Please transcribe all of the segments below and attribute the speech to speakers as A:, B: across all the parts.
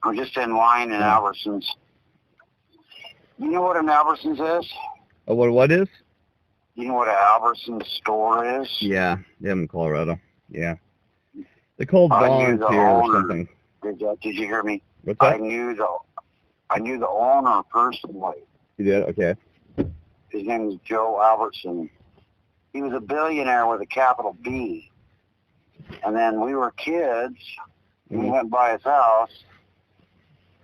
A: I'm just in line in Albertsons. You know what an Albertsons is?
B: Oh, what is?
A: You know what an Albertsons store is?
B: Yeah, in Colorado. Yeah. They called Vaughn's here or something.
A: Did you hear me?
B: What's that?
A: I knew the owner personally.
B: You did? Okay.
A: His name is Joe Albertson. He was a billionaire with a capital B. And then we were kids. We went by his house.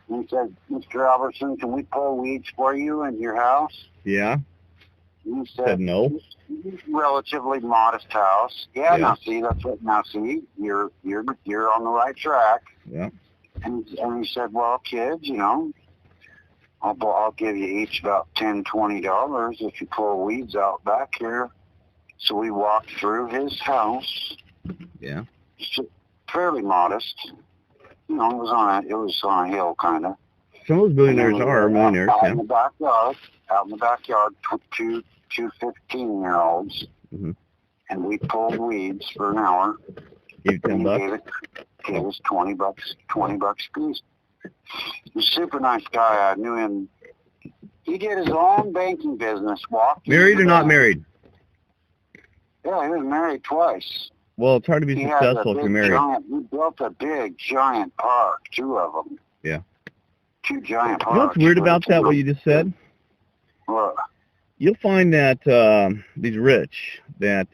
A: And he said, Mr. Albertson, can we pull weeds for you in your house?
B: Yeah.
A: And he said
B: no.
A: Relatively modest house. Yeah. Now see, that's what. Now see, you're on the right track.
B: Yeah.
A: And he said, well, kids, you know, I'll give you each about $10-$20 if you pull weeds out back here. So we walked through his house.
B: Yeah.
A: Fairly modest. You know, it was on a hill, kind of.
B: Some of those billionaires are millionaires.
A: Out in the backyard, two 15-year-olds, and we pulled weeds for an hour.
B: Gave $10.
A: Gave us $20 a piece. He's a super nice guy. I knew him. He did his own banking business.
B: Married or not married?
A: Yeah, he was married twice.
B: Well, it's hard to be successful if you're married.
A: He built a big, giant park, 2 of them.
B: Yeah.
A: 2 giant parks.
B: You know what's weird about that, what you just said?
A: What?
B: You'll find that these rich, that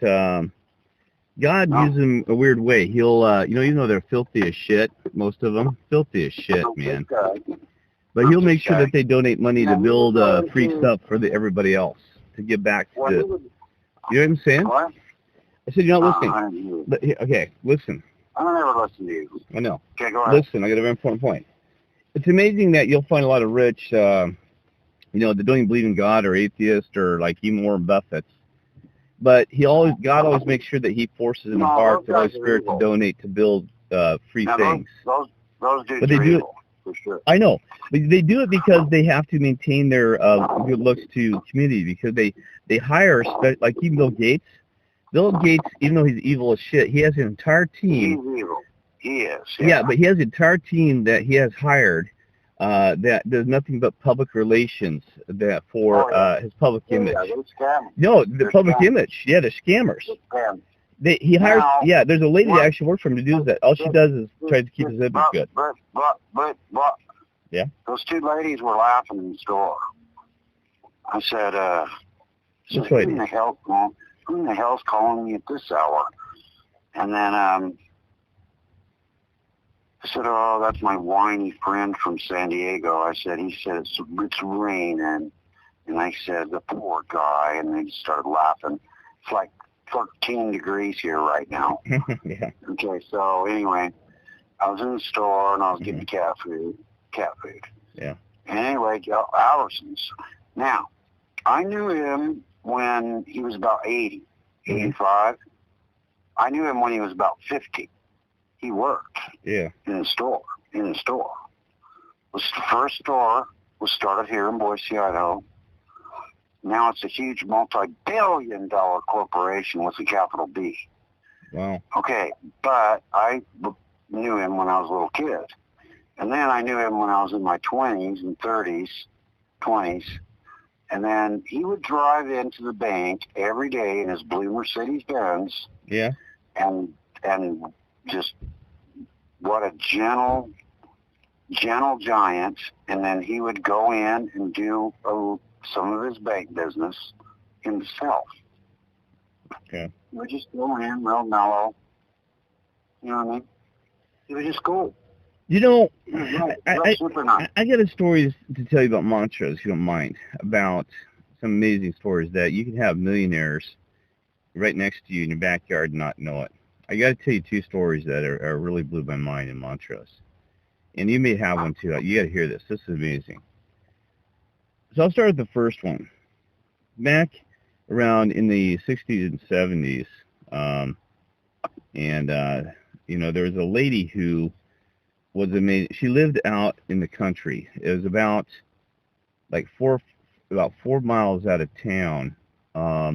B: God uses them a weird way. He'll, even though they're filthy as shit, most of them, filthy as shit, man. But he'll make sure that they donate money to build free stuff for everybody else, to give back to, you know what I'm saying?
A: What?
B: I said, you're not listening. Okay, listen.
A: I don't ever listen to you.
B: I know.
A: Okay, go ahead.
B: Listen, I got a very important point. It's amazing that you'll find a lot of rich, that don't even believe in God or atheist or like even Warren Buffett. But God always makes sure that he forces in the heart the Holy Spirit to donate to build free things.
A: Those dudes
B: but they do it,
A: for sure.
B: I know. But they do it because they have to maintain their good looks to community, because they hire, like even Bill Gates. Bill Gates, even though he's evil as shit, he has an entire team.
A: He's evil. He is.
B: Yeah, but he has an entire team that he has hired that does nothing but public relations for his public image. No, the public image. Yeah, they're scammers. He hires. There's a lady that actually works for him to do that. All she does is tries to keep his image good.
A: But.
B: Yeah.
A: Those 2 ladies were laughing in the store. I said, who in the hell's calling me at this hour? And then I said, oh, that's my whiny friend from San Diego. I said, he said, it's raining. And I said, the poor guy. And they started laughing. It's like 13 degrees here right now.
B: Yeah.
A: Okay, so anyway, I was in the store and I was getting cat food.
B: Yeah.
A: And anyway, Albertsons. Now, I knew him when he was about 80, 85. I knew him when he was about 50. He worked in the store. The first store was started here in Boise, Idaho. Now it's a huge multi-billion-dollar corporation with a capital B.
B: Wow.
A: Okay, but I knew him when I was a little kid. And then I knew him when I was in my 20s and 30s, 20s. And then he would drive into the bank every day in his blue Mercedes-Benz.
B: Yeah.
A: And just what a gentle giant. And then he would go in and do some of his bank business himself.
B: Okay.
A: He would just go in real mellow. You know what I mean? He was just cool.
B: You know,
A: I
B: got a story to tell you about Montrose, if you don't mind, about some amazing stories that you can have millionaires right next to you in your backyard and not know it. I got to tell you 2 stories that are really blew my mind in Montrose. And you may have one too. You got to hear this. This is amazing. So I'll start with the first one. Back around in the 60s and 70s, there was a lady who was amazing. She lived out in the country. It was about 4 miles out of town, out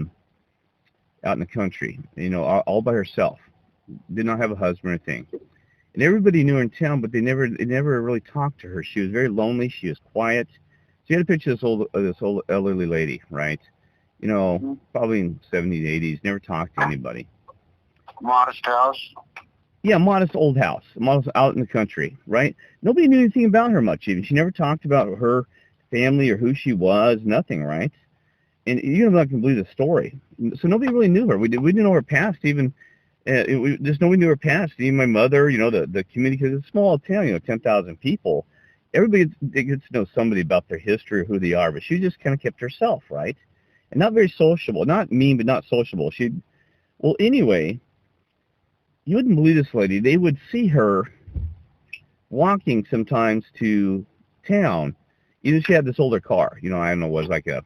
B: in the country, all by herself. Did not have a husband or anything. And everybody knew her in town, but they never really talked to her. She was very lonely. She was quiet. So you had a picture of this old elderly lady, right? You know,
A: Mm-hmm.
B: probably in 70s, 80s, never talked to anybody.
A: Modest house.
B: Yeah, modest old house, modest out in the country, right? Nobody knew anything about her much even. She never talked about her family or who she was, nothing, right? And you're not going to believe the story. So nobody really knew her. We didn't know her past even. Just nobody knew her past. Even my mother, the community, because it's a small town, 10,000 people. Everybody gets to know somebody about their history or who they are, but she just kind of kept herself, right? And not very sociable. Not mean, but not sociable. Well, anyway, you wouldn't believe this lady. They would see her walking sometimes to town. She had this older car. I don't know, it was like a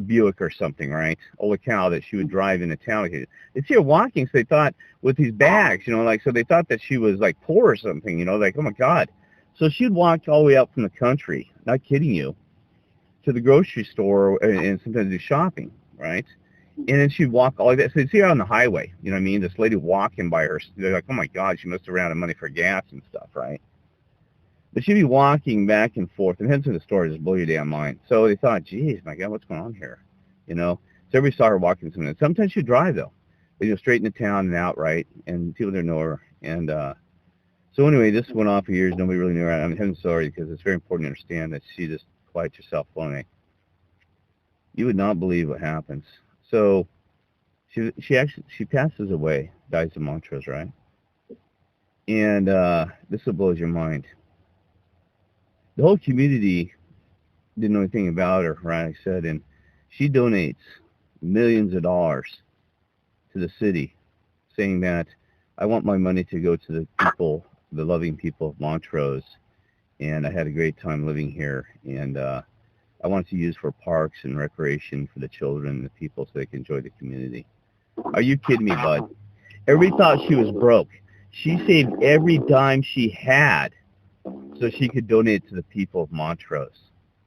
B: Buick or something, right? Older cow that she would drive into town. They'd see her walking, so they thought, with these bags, so they thought that she was like poor or something, like, oh my God. So she'd walk all the way out from the country, not kidding you, to the grocery store and sometimes do shopping, right? And then she'd walk all the way. So they'd see her on the highway, you know what I mean? This lady walking by her. They're like, oh my God, she must have ran out of money for gas and stuff, right? But she'd be walking back and forth, and heading to the store just blow your damn mind. So they thought, geez, my God, what's going on here? So everybody saw her walking somewhere. Sometimes she'd drive, though. But, straight into town and out, right? And people didn't know her. And so anyway, this went on for years. Nobody really knew her. I'm sorry, because it's very important to understand that she just quiets herself lonely. You would not believe what happens. So she passes away, dies of Montrose, right? And this will blow your mind. The whole community didn't know anything about her, right? I said, and she donates millions of dollars to the city, saying that I want my money to go to the people, the loving people of Montrose, and I had a great time living here, and I want to use for parks and recreation for the children and the people so they can enjoy the community. Are you kidding me, bud? Everybody thought she was broke. She saved every dime she had so she could donate to the people of Montrose.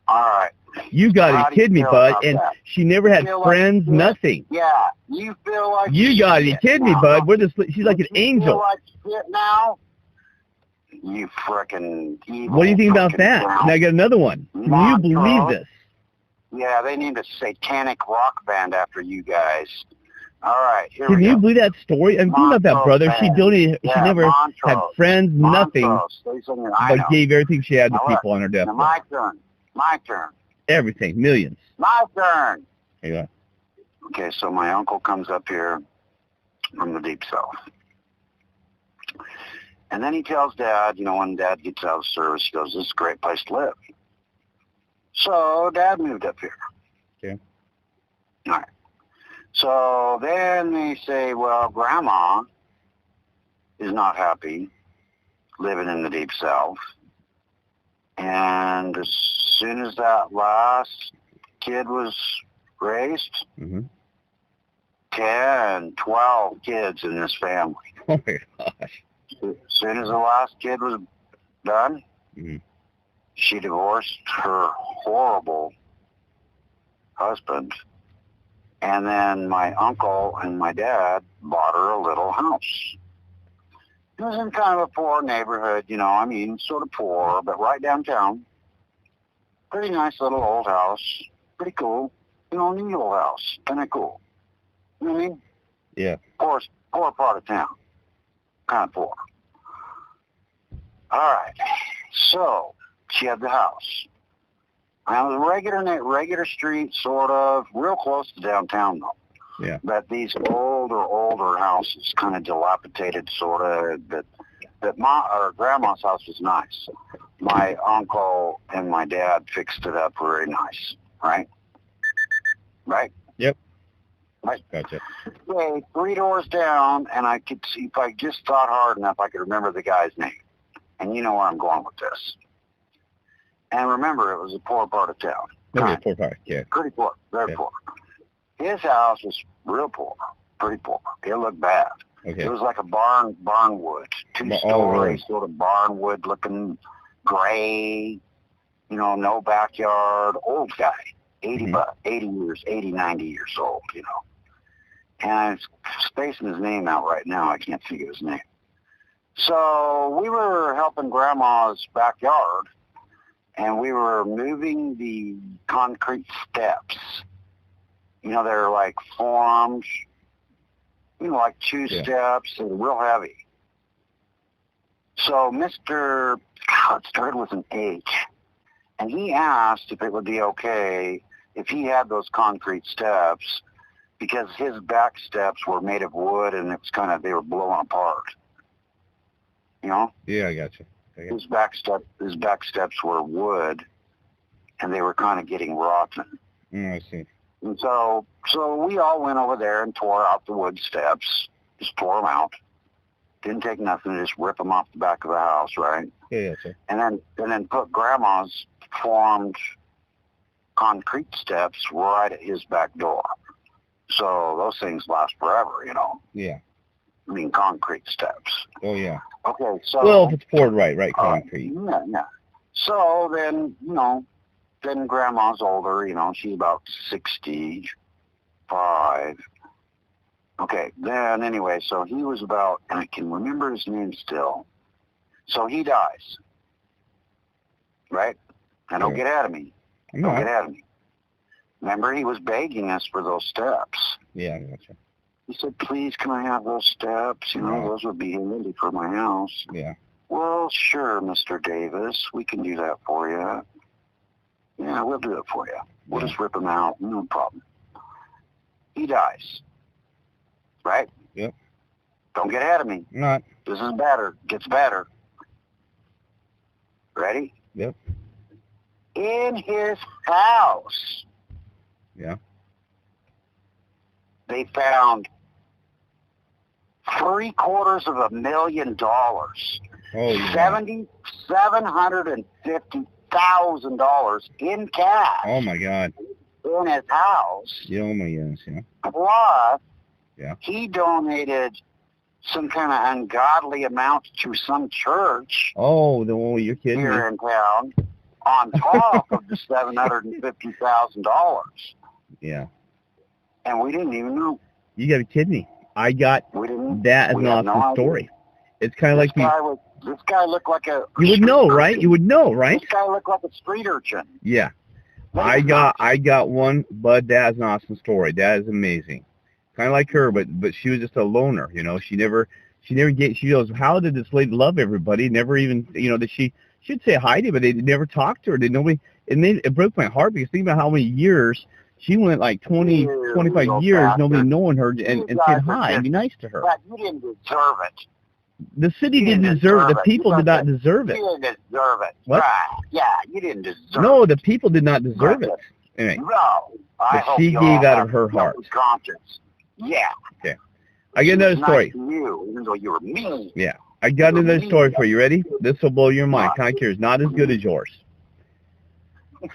A: All right.
B: You got to be kidding me, bud. And
A: that?
B: She never had friends,
A: like
B: nothing.
A: Yeah. You feel like
B: you got to be kidding me, bud. She's like an angel.
A: Feel like shit now? You frickin' evil.
B: What do you think about that? And I got another one. Can you believe this?
A: Yeah, they named a satanic rock band after you guys. All right, here
B: Can
A: we
B: you
A: go.
B: believe that story? I'm thinking about that brother. She donated.
A: Yeah,
B: she never had friends, nothing, but gave everything she had to people on her deathbed.
A: My turn. My turn.
B: Everything. Millions.
A: My turn.
B: Here you go.
A: Okay, so my uncle comes up here from the Deep South. And then he tells Dad, when Dad gets out of service, he goes, this is a great place to live. So Dad moved up here.
B: Okay.
A: All right. So then they say, well, Grandma is not happy living in the Deep South. And as soon as that last kid was raised, 10, 12 kids in this family.
B: Oh, my gosh.
A: As soon as the last kid was done, she divorced her horrible husband. And then my uncle and my dad bought her a little house. It was in kind of a poor neighborhood, sort of poor, but right downtown. Pretty nice little old house. Pretty cool. Neat old house. Kind of cool. You know what I mean?
B: Yeah.
A: Poor part of town. Kind of poor. All right. So, she had the house. Now, it was a regular street, sort of, real close to downtown, though.
B: Yeah.
A: But these older houses, kind of dilapidated, sort of, but Grandma's house was nice. My uncle and my dad fixed it up very nice, right? Right?
B: Yep.
A: Right.
B: Gotcha.
A: Okay, 3 doors down, and I could see, if I just thought hard enough, I could remember the guy's name. And you know where I'm going with this. And remember, it was a poor part of town.
B: Okay, poor part, yeah.
A: Pretty poor, very poor. His house was real poor, pretty poor. It looked bad.
B: Okay.
A: It was like a barnwood, 2-story, sort of barnwood-looking, gray, no backyard, old guy, 80 years, 80, 90 years old, And I'm spacing his name out right now. I can't think of his name. So we were helping Grandma's backyard, and we were moving the concrete steps. You know, they're like forearms, you know, like two steps, and real heavy. So Mr. it started with an H, and he asked if it would be okay if he had those concrete steps, because his back steps were made of wood, and it's they were blowing apart. You know?
B: Yeah, I got you.
A: His back steps were wood, and they were kind of getting rotten.
B: I see.
A: And so we all went over there and tore out the wood steps, just tore them out. Didn't take nothing, just rip them off the back of the house, right?
B: Yeah, sir.
A: And then put Grandma's formed concrete steps right at his back door. So those things last forever, you know.
B: Yeah.
A: I mean, concrete steps.
B: Oh, yeah.
A: Okay, so...
B: Well, if it's poured right, concrete.
A: Yeah. So then, you know, then Grandma's older, you know, she's about 65. Okay, then anyway, so he was about, and I can remember his name still. So he dies. Right? Now don't get out of me. Don't get out of me. Remember, he was begging us for those steps.
B: Yeah, I gotcha.
A: He said, please, can I have those steps? You know, those would be handy for my house.
B: Yeah.
A: Well, sure, Mr. Davis. We can do that for you. Yeah, we'll do it for you. We'll just rip him out. No problem. He dies. Right?
B: Yep.
A: Don't get ahead of me.
B: Not.
A: This is better. Gets better. Ready?
B: Yep.
A: In his house.
B: Yeah.
A: They found $750,000.
B: Oh, yeah.
A: $750,000 in cash.
B: Oh, my God.
A: In his house.
B: Yeah, oh, my goodness, yeah.
A: Plus,
B: yeah,
A: he donated some kind of ungodly amount to some church.
B: Oh, you're kidding
A: here
B: me.
A: in town, on top of the $750,000.
B: Yeah.
A: And we didn't even know.
B: You got to be kidding me. I got that as an awesome story. It's kind of like
A: this guy looked like a...
B: You would know, right? You would know, right?
A: This guy looked like a street urchin.
B: Yeah. I got one, Bud. That's an awesome story. That is amazing. Kind of like her, but she was just a loner, you know. She goes, how did this lady love everybody? Never even, you know, she'd say hi to, but they never talked to her. It broke my heart, because think about how many years she went, like 20, 25 years, nobody knowing her and said hi and be nice to her.
A: But you didn't deserve it.
B: The city didn't deserve it. The people did not deserve it.
A: You didn't deserve it.
B: What?
A: Right. Yeah, you didn't deserve it.
B: No, the people did not deserve it. Anyway,
A: no.
B: But she gave out of her heart.
A: Conscience. Yeah.
B: Okay. I got another story.
A: Nice to you, even though you were mean.
B: Yeah. I got another story for you. Ready? This will blow your mind. Kind of curious. Not as good as yours.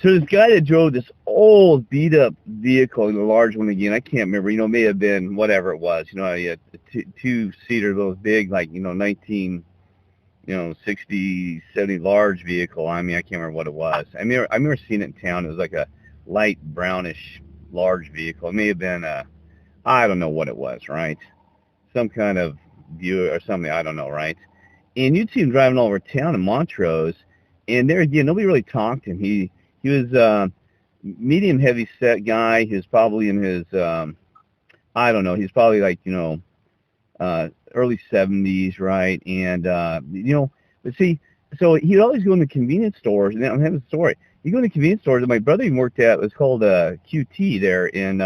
B: So this guy that drove this old beat-up vehicle, the large one again, I can't remember, you know, it may have been whatever it was, you know, a two-seater, those big, like, you know, 60, 70 large vehicle. I mean, I can't remember what it was. I remember seeing it in town. It was like a light brownish large vehicle. It may have been I don't know what it was, right? Some kind of Buick or something, I don't know, right? And you'd see him driving all over town in Montrose, and there again, nobody really talked to him. He was medium heavy set guy. He was probably in his I don't know, he's probably like, you know, early 70s, right? And you know, but see, so he'd always go in the convenience stores, and I'm having a story. He'd go in the convenience stores that my brother even worked at. It was called QT there in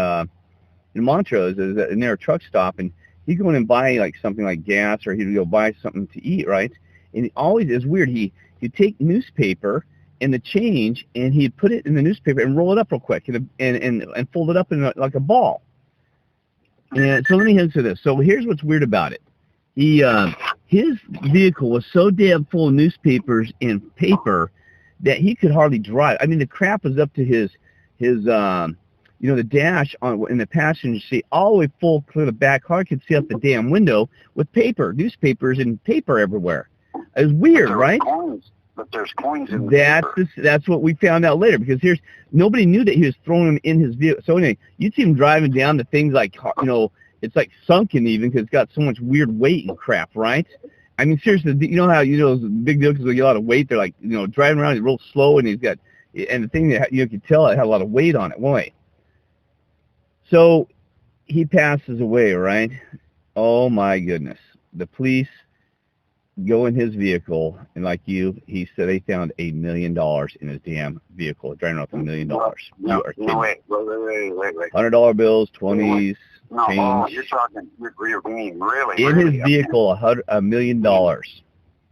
B: Montrose. It was near a truck stop, and he'd go in and buy like something like gas, or he'd go buy something to eat, right? And it always is weird. He'd take newspaper and the change, and he'd put it in the newspaper and roll it up real quick, and fold it up in like a ball. And so let me answer this. So here's what's weird about it. His vehicle was so damn full of newspapers and paper that he could hardly drive. I mean, the crap was up to his you know, the dash in the passenger seat, all the way full clear the back car. Could see out the damn window with paper, newspapers, and paper everywhere. It was weird, right?
A: But there's coins in the paper.
B: That's what we found out later, because nobody knew that he was throwing them in his vehicle. So anyway, you'd see him driving down the things like, you know, it's like sunken even, because it's got so much weird weight and crap, right? I mean, seriously, you know how, those big vehicles with a lot of weight, they're like, driving around, he's real slow, and and the thing that you could tell it had a lot of weight on it. Why? So he passes away, right? Oh my goodness. The police go in his vehicle, and he said they found $1 million in his damn vehicle, driving off $1 million.
A: No, wait.
B: $100 bills, 20s,
A: no,
B: change.
A: Oh, you're being really,
B: in
A: really
B: his vehicle, $1 million.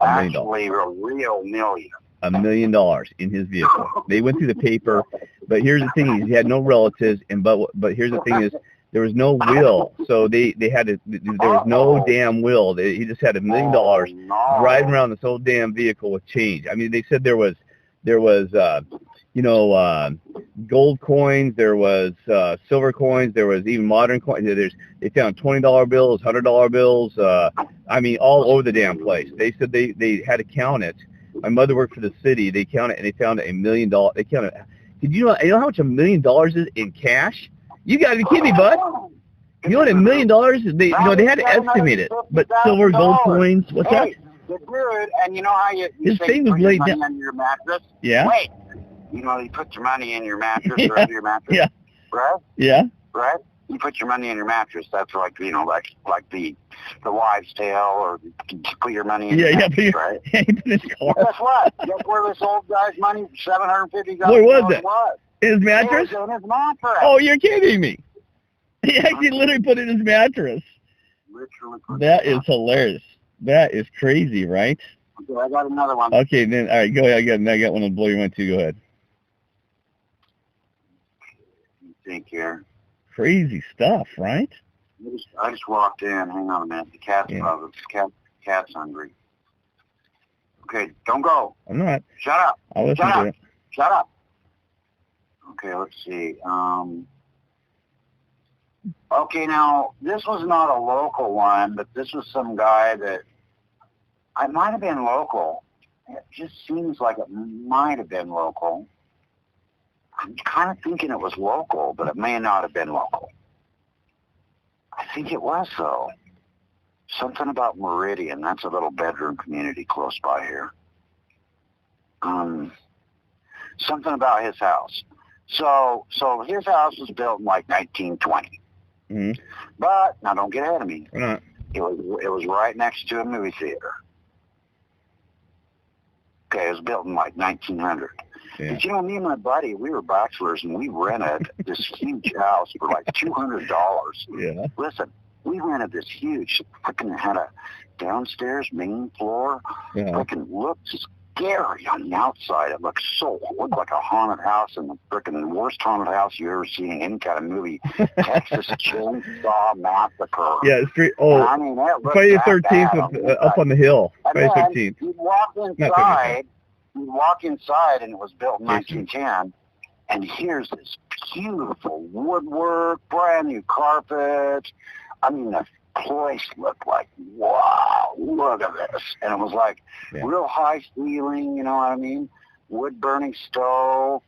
A: Actually, a real million.
B: $1 million in his vehicle. They went through the paper, but here's the thing: he had no relatives, but here's the thing is there was no will, so they had to. There was no damn will. He just had $1 million driving around this whole damn vehicle with change. I mean, they said there was gold coins, there was silver coins, there was even modern coins. They found $20 bills, $100 bills. I mean, all over the damn place. They said they had to count it. My mother worked for the city. They counted, and they found $1 million. They counted. Did you know how much $1 million is in cash? You gotta be kidding me, bud. You know what $1 million is? They had to estimate it. But silver, gold coins, what's that?
A: Good, and you know how you
B: his
A: say
B: thing
A: you
B: was
A: put your
B: laid
A: money
B: down.
A: under your mattress?
B: Yeah.
A: Wait. You put your money in your mattress or under your mattress?
B: Yeah.
A: Right?
B: Yeah.
A: Right? You put your money in your mattress. That's like, like the wives' tale, or you put your money in your mattress, right?
B: Yeah, he put his car.
A: Well, guess what? Guess where this old guy's money, $750,000
B: Where was it?
A: was?
B: His mattress?
A: It was in his mattress.
B: Oh, you're kidding me. He actually literally put it in his mattress.
A: Literally.
B: That is hilarious. That is crazy, right?
A: Okay, I got another one.
B: Okay, then, all right, go ahead. I got one to blow your mind, too. Go ahead.
A: Think here.
B: Crazy stuff, right?
A: I just walked in. Hang on a minute. The cat's cat's hungry. Okay, don't go.
B: I'm not.
A: Shut up.
B: I'll listen to it.
A: Shut up. Okay, let's see. Okay, now, this was not a local one, but this was some guy that I might have been local. It just seems like it might have been local. I'm kind of thinking it was local, but it may not have been local. I think it was, though. Something about Meridian. That's a little bedroom community close by here. Something about his house. So his house was built in like 1920.
B: Mm-hmm.
A: But, now don't get ahead of me.
B: Why not?
A: It was right next to a movie theater. Okay, it was built in like 1900.
B: Yeah.
A: But me and my buddy, we were bachelors, and we rented this huge house for like $200.
B: Yeah.
A: Listen, we rented this huge, freaking had a downstairs main floor.
B: Yeah.
A: Freaking looked scary on the outside. It looked like a haunted house, and the freaking worst haunted house you ever seen in any kind of movie. Texas Chainsaw Massacre.
B: Yeah, it's great. Oh,
A: I mean,
B: Friday the 13th up on the hill. Friday the 13th.
A: You'd walk inside, and it was built in 1910, and here's this beautiful woodwork, brand new carpet. I mean, the place looked like, wow, look at this. And it was like real high ceiling, you know what I mean? Wood burning stove.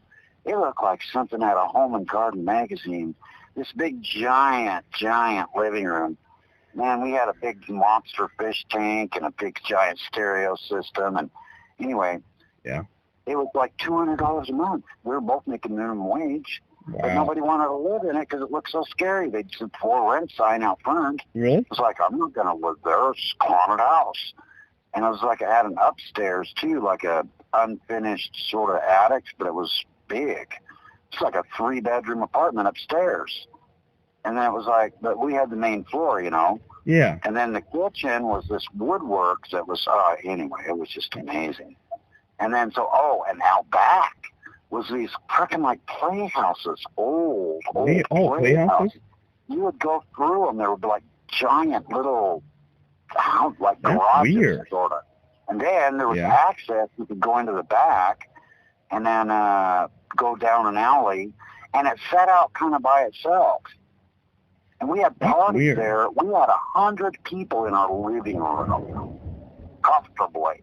A: It looked like something out of Home and Garden magazine. This big, giant living room. Man, we had a big monster fish tank and a big, giant stereo system. And anyway, it was like $200 a month. We were both making minimum wage.
B: Wow.
A: But nobody wanted to live in it because it looked so scary. They'd put a for rent sign out front.
B: Really?
A: It was like, I'm not going to live there. It's a haunted house. And it was like I had an upstairs, too, like a unfinished sort of attic, but it was big. It's like a 3-bedroom apartment upstairs. And then it was like, but we had the main floor,
B: Yeah.
A: And then the kitchen was this woodwork that was, anyway, it was just amazing. And then, and out back was these freaking like playhouses, old
B: playhouses?
A: You would go through them. There would be like giant little, like garages, sort of. And then there was access. You could go into the back and then go down an alley, and it set out kind of by itself. And we had parties there. We had 100 people in our living room, comfortably.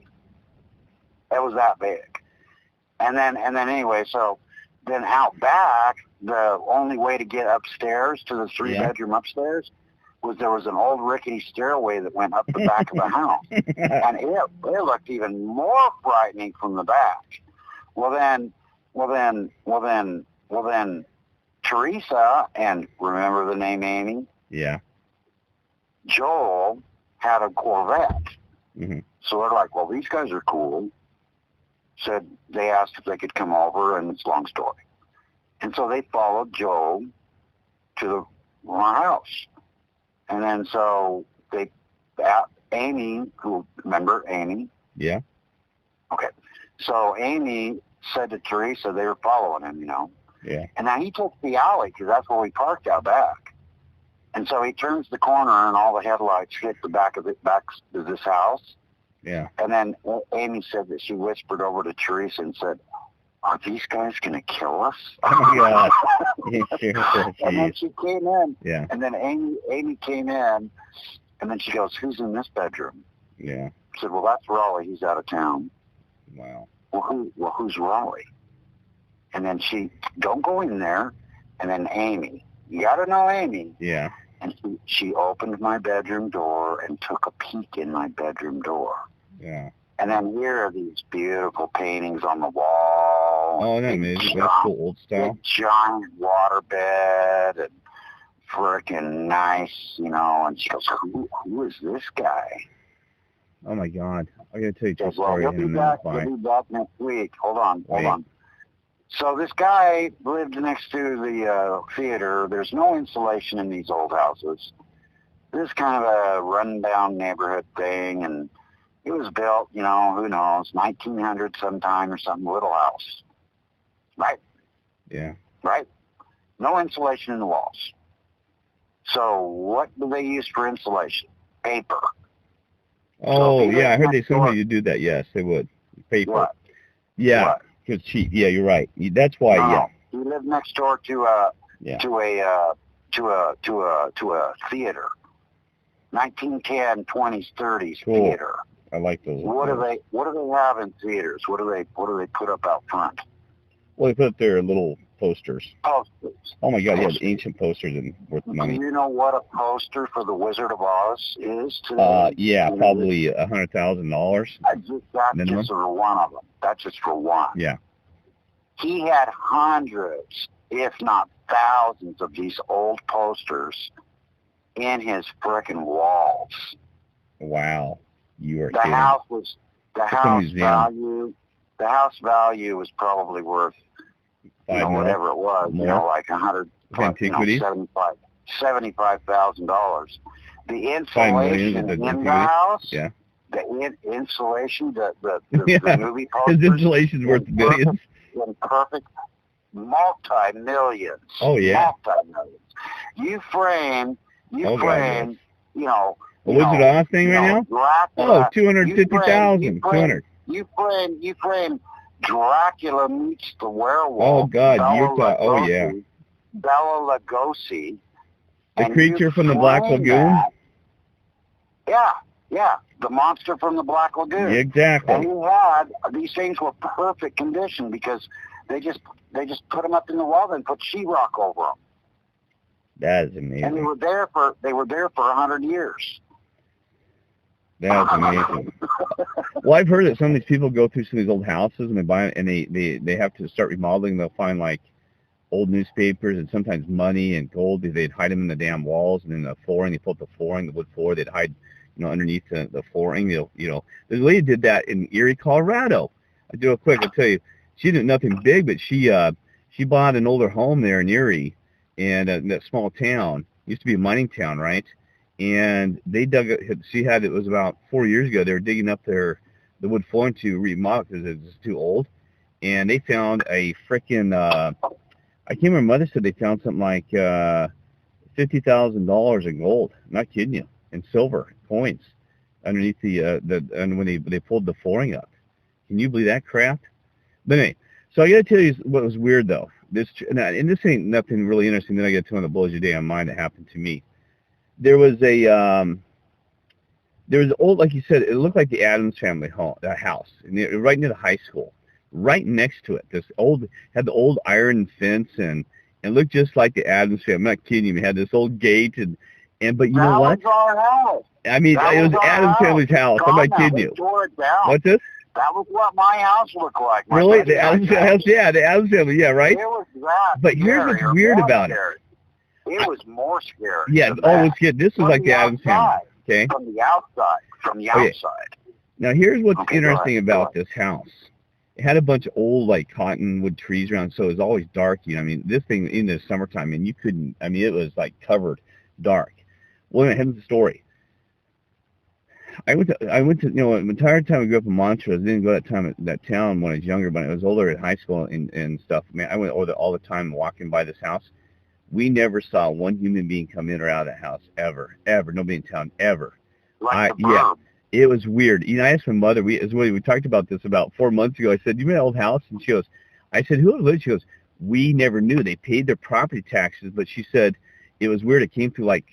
A: It was that big. And then anyway, so then out back, the only way to get upstairs to the 3-bedroom upstairs was there was an old rickety stairway that went up the back of the house, and it looked even more frightening from the back. Well then, Teresa, and remember the name Amy?
B: Yeah.
A: Joel had a Corvette.
B: Mm-hmm.
A: So they're like, well, these guys are cool. Said they asked if they could come over, and it's a long story. And so they followed Joel to my house. And then so they, Amy, who, remember Amy?
B: Yeah.
A: Okay. So Amy said to Teresa, they were following him,
B: Yeah.
A: And now he took the alley because that's where we parked out back. And so he turns the corner and all the headlights hit the back of this house.
B: Yeah.
A: And then Amy said that she whispered over to Teresa and said, are these guys going to kill us?
B: Oh, my God.
A: And then she came in.
B: Yeah.
A: And then Amy came in, and then she goes, who's in this bedroom?
B: Yeah.
A: I said, well, that's Raleigh. He's out of town.
B: Wow.
A: Well, who's Raleigh? And then don't go in there. And then Amy, you got to know Amy.
B: Yeah.
A: And she opened my bedroom door and took a peek in my bedroom door.
B: Yeah.
A: And then here are these beautiful paintings on the wall.
B: Oh, that amazing. That's cool, old style.
A: Giant waterbed and frickin' nice, And she goes, who is this guy?
B: Oh, my God. I got to tell you two
A: Well,
B: stories in a minute.
A: he'll be back next week. Hold on. So this guy lived next to the theater. There's no insulation in these old houses. This is kind of a rundown neighborhood thing, and it was built, who knows, 1900 sometime or something, little house. Right?
B: Yeah.
A: Right? No insulation in the walls. So what do they use for insulation? Paper.
B: Oh, yeah, I heard they somebody would do that. Yes, they would. Paper.
A: What?
B: Yeah,
A: What?
B: because cheap. Yeah, you're right. That's why. Yeah.
A: He lived next door to a theater. 1910, 20s, 30s
B: Cool.
A: theater.
B: I like those.
A: What do they have in theaters? What do they put up out front?
B: Well, they put up their little posters.
A: Posters.
B: Oh my God, yeah, the ancient posters and worth money.
A: Do you know what a poster for The Wizard of Oz is today?
B: Yeah, probably $100,000.
A: That's just for one of them. That's just for one.
B: Yeah.
A: He had hundreds, if not thousands, of these old posters in his frickin' walls.
B: Wow, you are
A: The
B: kidding.
A: house value was probably worth whatever it was,
B: more?
A: like
B: Antiquities?
A: $75,000. The insulation in the house,
B: yeah.
A: the insulation, the movie
B: His
A: posters,
B: insulation's worth millions.
A: in perfect multi-millions.
B: Oh yeah.
A: Multi-millions. You frame,
B: God,
A: yes.
B: The Wizard of Oz thing right now?
A: Dracula,
B: 250,000. 200.
A: You frame Dracula meets the werewolf.
B: Oh God, oh yeah.
A: Bela Lugosi.
B: The creature from the Black Lagoon?
A: Yeah. The monster from the Black Lagoon.
B: Exactly.
A: And these things were perfect condition because they just put them up in the wall and put sheetrock over them.
B: That is amazing.
A: And they were there for 100 years.
B: That's amazing. Well, I've heard that some of these people go through some of these old houses and they buy it, and they have to start remodeling. They'll find like old newspapers and sometimes money and gold. They'd hide them in the damn walls and in the flooring. They pull up the flooring, the wood floor. They'd hide, underneath the flooring. There's a lady did that in Erie, Colorado. I'll do it quick. I'll tell you, she did nothing big, but she bought an older home there in Erie, and that small town used to be a mining town, right? And they dug it. It was about 4 years ago. They were digging up the wood flooring to remodel because it was too old, and they found a freaking I can't remember. Mother said they found something like $50,000 in gold. I'm not kidding you, and silver coins underneath and when they pulled the flooring up. Can you believe that crap? But anyway, so I got to tell you what was weird though. This ain't nothing really interesting. Then I got to tell you that blows your damn mind that happened to me. There was old, like you said, it looked like the Addams family home, house, right near the high school. Right next to it, had the old iron fence, and it looked just like the Addams family. I'm not kidding you. It had this old gate, and But you know what?
A: That was our house.
B: I mean, it was Adam's family's house. I'm not kidding you.
A: Tore it down.
B: What's this?
A: That was what my house looked like.
B: Really? The Adams house? Yeah, the Adams family. Yeah, right?
A: It was that.
B: But here's what's weird about it.
A: It was more scary.
B: Yeah, let's get, this was like the Adams family. Okay?
A: From the outside. From the outside.
B: Now, here's what's interesting about this house. It had a bunch of old, like, cottonwood trees around, so it was always dark. You know, I mean, this thing in the summertime, and you couldn't, I mean, it was, like, covered dark. Well, here's the story. I went to, you know, the entire time I grew up in Montrose. I didn't go that town when I was younger, but I was older at high school and stuff. Man, I went over there all the time walking by this house. We never saw one human being come in or out of the house, ever. Nobody in town, ever. Yeah, it was weird. You know, I asked my mother, we talked about this about 4 months ago. I said, you mean that old house? And she goes, I said, who lived? She goes, we never knew. They paid their property taxes, but she said it was weird. It came through, like,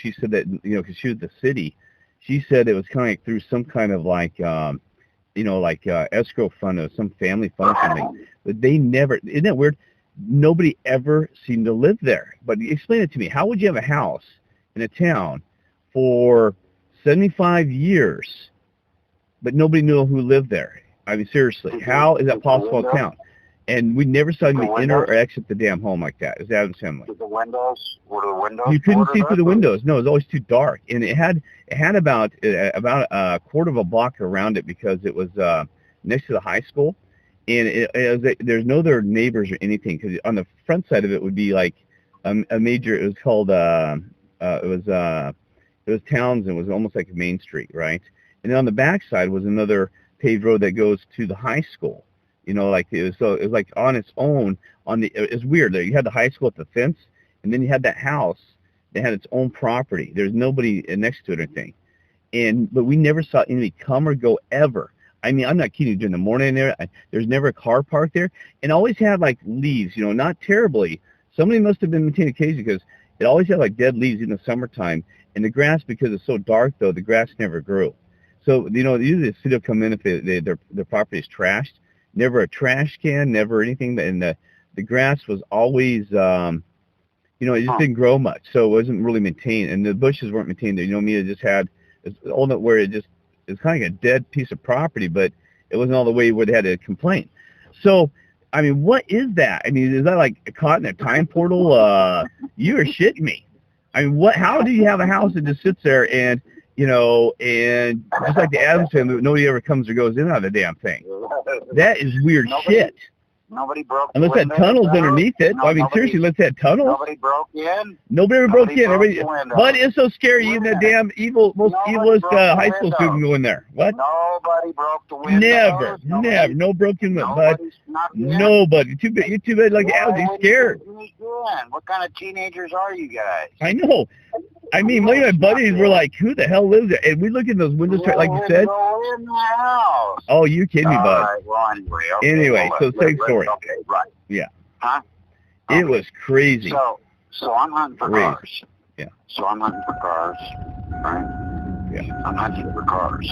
B: she said that, you know, because she was the city. She said it was kind of like through some kind of like, you know, like escrow fund or some family fund or something. But they never, isn't that weird? Nobody ever seemed to live there. But explain it to me. How would you have a house in a town for 75 years, but nobody knew who lived there? I mean, seriously, how is that possible in a town? And we never saw anybody enter or exit the damn home like that. It's Adam's family.
A: Were the windows?
B: You couldn't see through the windows. No, it was always too dark. And it had about a quarter of a block around it because it was next to the high school. And there's no other neighbors or anything, because on the front side of it would be like a major. It was called it was Townsend. It was almost like a main street, right? And then on the back side was another paved road that goes to the high school. You know, like it was like on its own. It's weird. You had the high school at the fence, and then you had that house that had its own property. There's nobody next to it or anything. But we never saw anybody come or go ever. I mean, I'm not kidding you. During the morning there's never a car parked there, and always had like leaves. You know, not terribly. Somebody must have been maintaining occasion, because it always had like dead leaves in the summertime. And the grass, because it's so dark though, the grass never grew. So, you know, usually the city will come in if their property is trashed. Never a trash can, never anything. And the grass was always, you know, it just didn't grow much. So it wasn't really maintained. And the bushes weren't maintained. You know, it just had, it's all where it's kind of like a dead piece of property, but it wasn't all the way where they had to complain. So, I mean, what is that? I mean, is that like caught in a time portal? You are shitting me. I mean, how do you have a house that just sits there and, you know, and just like the Adams family, nobody ever comes or goes in on the damn thing? That is weird shit.
A: Nobody broke
B: unless that tunnel's underneath it. I mean, seriously, let's have tunnels.
A: Nobody broke in.
B: Nobody ever broke in. But it's so scary. Even that damn most evilest high school student go in there. What?
A: Nobody broke the window.
B: Never. No broken window. But nobody. You're too bad. Like Al, you're scared.
A: What kind of teenagers are you guys?
B: I know. I mean, one of my buddies were like, who the hell lives there? And we look in those windows, like you said.
A: Go in the house.
B: Oh, you kidding me, bud.
A: Right, well,
B: anyway, so same story.
A: Okay, right.
B: Yeah.
A: Huh?
B: It was crazy.
A: So I'm hunting for cars.
B: Yeah.
A: So I'm hunting for cars, right?
B: Yeah.
A: I'm hunting for cars.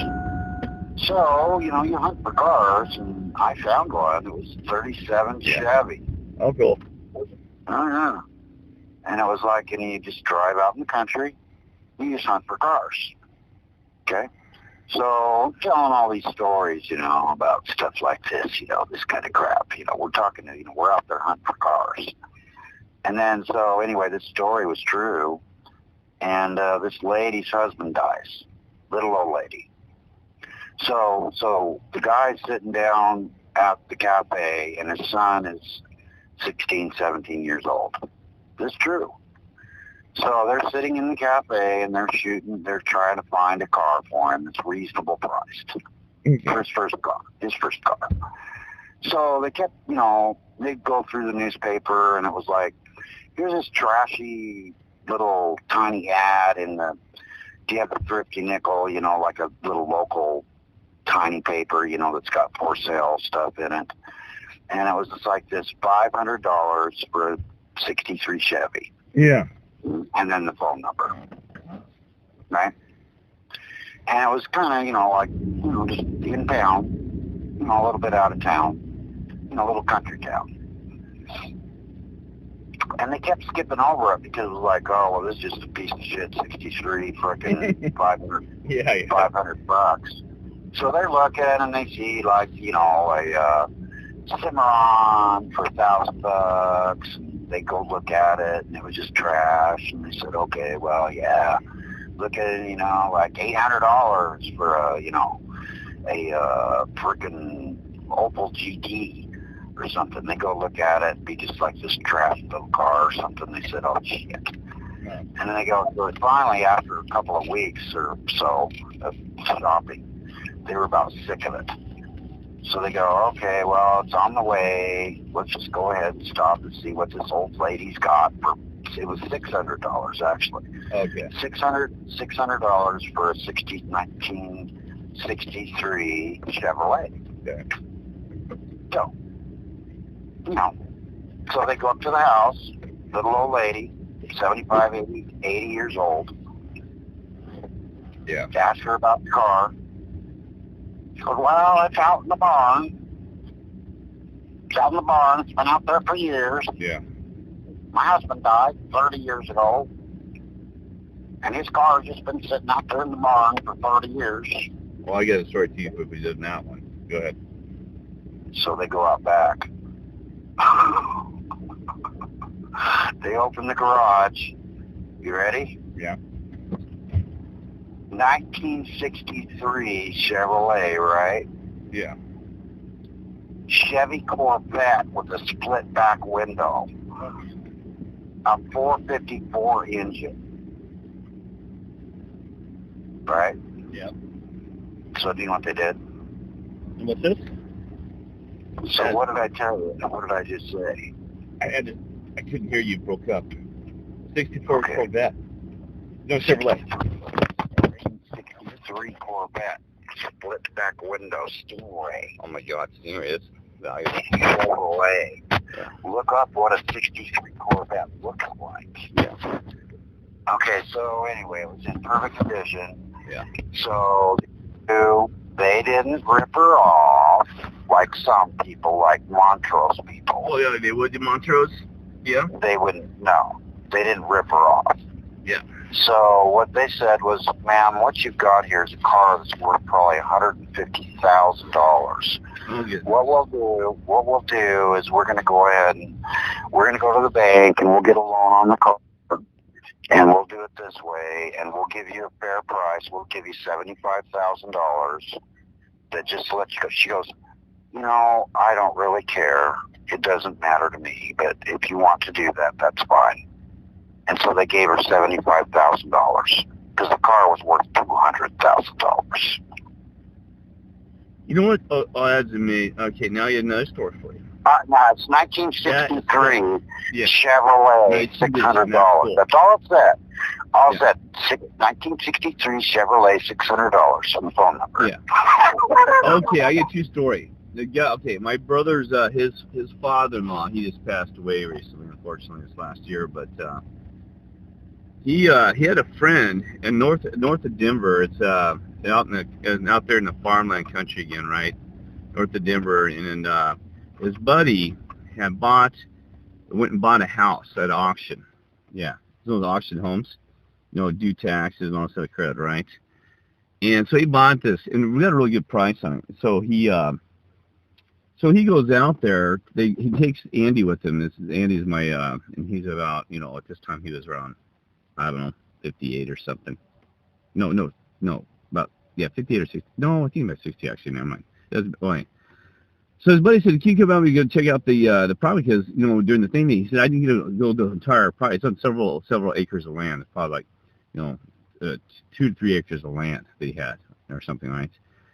A: So, you know, you hunt for cars, and I found one. It was a 37 Chevy.
B: Oh, cool.
A: Oh, yeah. And it was like, and you just drive out in the country, you just hunt for cars. Okay? So I'm telling all these stories, you know, about stuff like this, you know, this kind of crap. You know, we're talking, you know, we're out there hunting for cars. And then, so anyway, this story was true. And this lady's husband dies, little old lady. So the guy's sitting down at the cafe, and his son is 16, 17 years old. This is true. So they're sitting in the cafe, and they're trying to find a car for him that's reasonable priced. For his first car. So they kept, you know, they'd go through the newspaper, and it was like, here's this trashy little tiny ad in the, do you have a thrifty nickel, you know, like a little local tiny paper, you know, that's got for sale stuff in it. And it was just like this $500 for a 63 Chevy.
B: Yeah.
A: And then the phone number. Right? And it was kind of, you know, like, you know, just in town, you know, a little bit out of town, you know, a little country town. And they kept skipping over it because it was like, oh, well, this is just a piece of shit, 63 frickin' 500 bucks. So they're looking and they see like, you know, a Cimarron for $1,000, and they go look at it and it was just trash, and they said, okay, well, yeah, look at it, you know, like $800 for a, you know, a frickin' Opel GT or something. They go look at it and be just like this trash little car or something. They said, oh shit. And then they go, so finally after a couple of weeks or so of shopping, they were about sick of it. So they go, okay, well, it's on the way. Let's just go ahead and stop and see what this old lady's got. It was $600 actually.
B: Okay.
A: $600 for a 1963 Chevrolet.
B: Okay.
A: So, you know, so they go up to the house, little old lady, 75, 80 years old.
B: Yeah.
A: Ask her about the car. She goes, well, it's out in the barn. It's out in the barn. It's been out there for years.
B: Yeah.
A: My husband died 30 years ago, and his car has just been sitting out there in the barn for 30 years.
B: Well, I got a story to you if we did that one. Go ahead.
A: So they go out back. They open the garage. You ready?
B: Yeah.
A: 1963 Chevrolet, right?
B: Yeah.
A: Chevy Corvette with a split back window. A 454 engine. Right?
B: Yeah.
A: So do you know what they did?
B: And what's this?
A: So what did I tell you? What did I just say?
B: I couldn't hear you. Broke up. 64
A: Okay.
B: Corvette. No, Chevrolet.
A: 1963 Corvette. Split back window. Stingray.
B: Oh my God, Stingray is valuable.
A: Chevrolet. Yeah. Look up what a 63 Corvette looks like.
B: Yeah.
A: Okay, so anyway, it was in perfect condition.
B: Yeah.
A: So they didn't rip her off like some people, like Montrose people.
B: Oh yeah, they would do Montrose. Yeah.
A: They wouldn't. No, they didn't rip her off.
B: Yeah.
A: So what they said was, ma'am, what you've got here is a car that's worth probably $150,000.
B: Okay.
A: What we'll do is we're going to go ahead and we're going to go to the bank and we'll get a loan on the car, and we'll do it this way, and we'll give you a fair price. We'll give you $75,000. That just lets you go. She goes, you know, I don't really care. It doesn't matter to me, but if you want to do that, that's fine. And so they gave her $75,000 because the car was worth $200,000.
B: You know what adds to me? Okay, now you have another story for you.
A: Now it's 1963
B: Yeah.
A: Chevrolet, $600. That's all it said. All it said, 1963 Chevrolet, $600 on the phone number.
B: Yeah. Okay, I get two stories. Yeah, okay, my brother's his father-in-law, he just passed away recently, unfortunately, this last year, but he had a friend in north of Denver. It's out there in the farmland country again, right? North of Denver, and his buddy went and bought a house at auction. Yeah, those auction homes, you know, due taxes and all that sort of credit, right? And so he bought this, and we got a really good price on it. So he goes out there. He takes Andy with him. Andy's my, and he's about, you know, at this time he was around, I don't know, 58 or something. No, about, yeah, 58 or 60. No, I think about 60 actually. Never mind. So his buddy said, "Can you come out and go check out the property?" Because, you know, during the thing, he said, "I didn't get to go the entire property. It's on several acres of land. It's probably like, you know, 2 to 3 acres of land that he had or something, right?"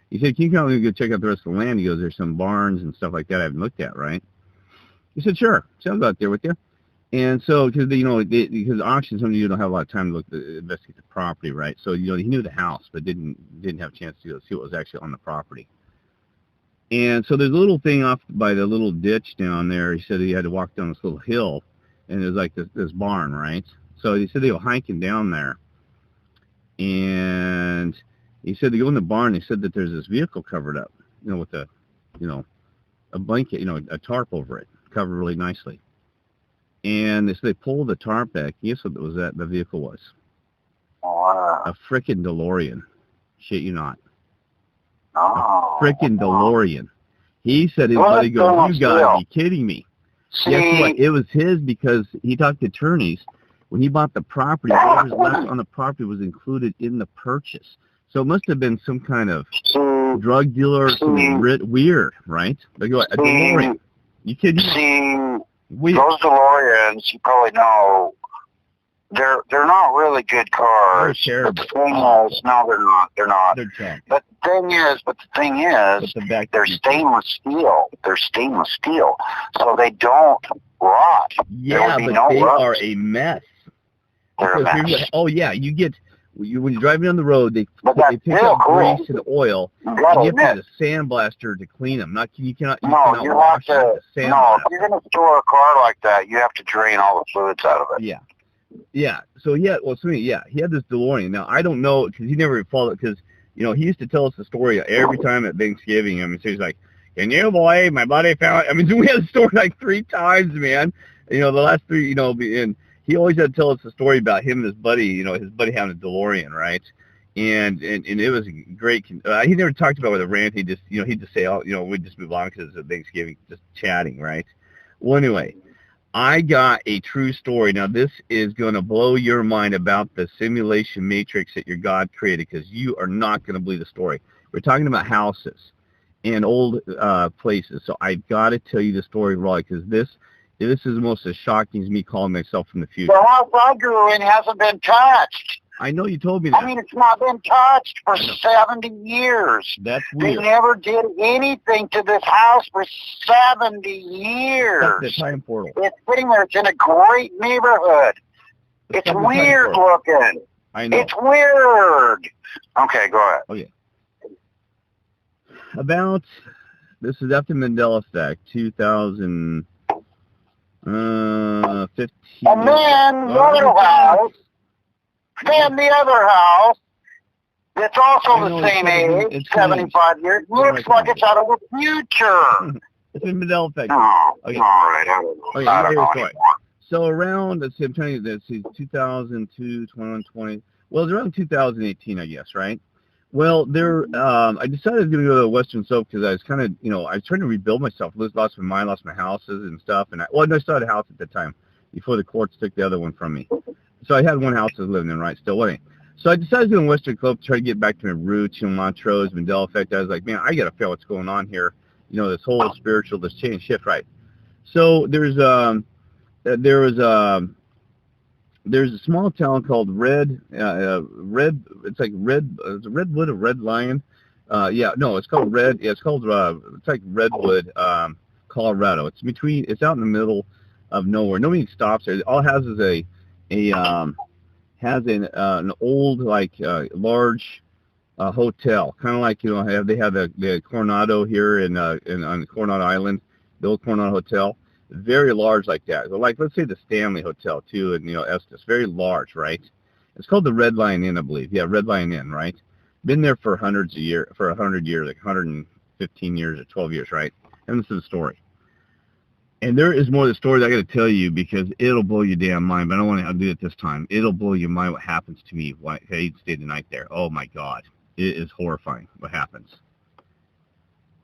B: He said, "Can you come out and go check out the rest of the land?" He goes, "There's some barns and stuff like that I haven't looked at, right?" He said, "Sure. So I'll go out there with you." And so, because because auctions, some of you don't have a lot of time to investigate the property, right? So, you know, he knew the house, but didn't have a chance to go see what was actually on the property. And so there's a little thing off by the little ditch down there. He said he had to walk down this little hill, and there's like this barn, right? So he said they were hiking down there, and he said they go in the barn. They said that there's this vehicle covered up, you know, with a blanket, you know, a tarp over it, covered really nicely. And they pulled the tarp back. Guess what the vehicle was?
A: Wow.
B: A frickin' DeLorean. Shit you not.
A: Oh.
B: A frickin' DeLorean. He said his buddy goes, "You gotta be kidding me."
A: See,
B: Guess what? It was his because he talked to attorneys. When he bought the property, whatever's left on the property was included in the purchase. So it must have been some kind of drug dealer or something weird, right? They go, a DeLorean. You kidding me?
A: See,
B: weird.
A: Those DeLoreans, you probably know, they're not really good cars.
B: They're terrible.
A: But the thing is, no, they're not. They're not.
B: They're junk.
A: But the thing is, they're stainless steel. They're stainless steel, so they don't rot.
B: Yeah, but they are a mess.
A: They're a mess.
B: Oh yeah, you get when you're driving on the road, they pick up
A: cool.
B: grease and oil.
A: You
B: have to have a sandblaster to clean them. You cannot
A: wash them. No, if you're going to store a car like that, you have to drain all the fluids out of it.
B: Yeah. Yeah. So he had this DeLorean. Now I don't know because he never followed because he used to tell us the story every time at Thanksgiving. I mean, so he's like, "Can you believe my buddy found?" I mean, we had the story like 3 times, man. The last 3, and he always had to tell us the story about him and his buddy. His buddy having a DeLorean, right? And it was great. He never talked about with a rant. He just he'd just say, "Oh, we'd just move on because it's Thanksgiving, just chatting, right?" Well, anyway. I got a true story. Now, this is going to blow your mind about the simulation matrix that your God created because you are not going to believe the story. We're talking about houses and old places. So I've got to tell you the story, Roy, because this is almost as shocking as me calling myself from the future.
A: The house I grew in hasn't been touched.
B: I know you told me that.
A: I mean, it's not been touched for 70 years.
B: That's weird.
A: They never did anything to this house for 70 years.
B: That's the time portal.
A: It's sitting there. It's in a great neighborhood. It's weird looking.
B: I know.
A: It's weird. Okay, go ahead.
B: Okay. This is after Mandela Effect, 2015.
A: And then the other house, that's also the same age, 75 years, looks like it's out of the future.
B: It's in Mandela Effect.
A: Oh, okay. All right. I don't know anymore.
B: So around, I'm telling you this, 2002, 2020, well, it's around 2018, I guess, right? Well, I decided I was going to go to Western Soap because I was kind of, I was trying to rebuild myself. Lost my mind, lost my houses and stuff. And I still had a house at the time before the courts took the other one from me. So I had one house I was living in, right, still living. So I decided to go to Western Club to try to get back to my roots, Montrose, Mandela Effect. I was like, man, I got to feel what's going on here. This whole spiritual, this change, shift, right? So there's a small town called it's like Redwood or Red Lion. It's called it's like Redwood, Colorado. It's out in the middle of nowhere. Nobody stops there. All it has is an old large hotel, kind of like they have the Coronado here on Coronado Island, the old Coronado Hotel. Very large like that. So let's say the Stanley Hotel too, and Estes, very large, right? It's called the Red Lion Inn, I believe. Yeah, Red Lion Inn, right? Been there for 100 years, like 115 years or 12 years, right? And this is the story. And there is more to the story that I got to tell you because it'll blow your damn mind. But I don't want to do it this time. It'll blow your mind what happens to me if I stay the night there. Oh my God, it is horrifying what happens.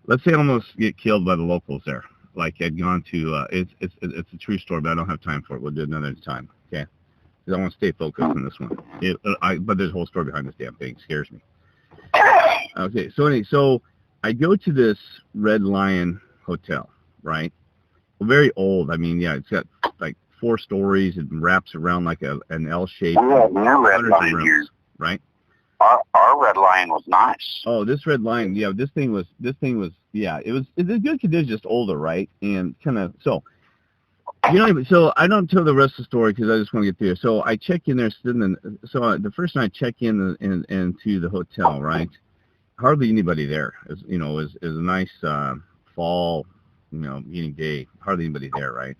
B: Let's say I almost get killed by the locals there. Like I'd gone to, it's a true story, but I don't have time for it. We'll do it another time, okay? Because I want to stay focused on this one. But there's a whole story behind this damn thing. It scares me. Okay, so I go to this Red Lion Hotel, right? Well, very old. I mean, yeah, it's got like 4 stories. It wraps around like an L shape.
A: Red Lion here,
B: right?
A: Our Red Lion was nice.
B: Oh, this Red Lion, yeah, this thing was, yeah, it's in good condition, just older, right? And kind of, so I don't tell the rest of the story because I just want to get through. So I check in there, so the first night I check into the hotel, right? Hardly anybody there. It was a nice fall, beginning day. Hardly anybody there, right?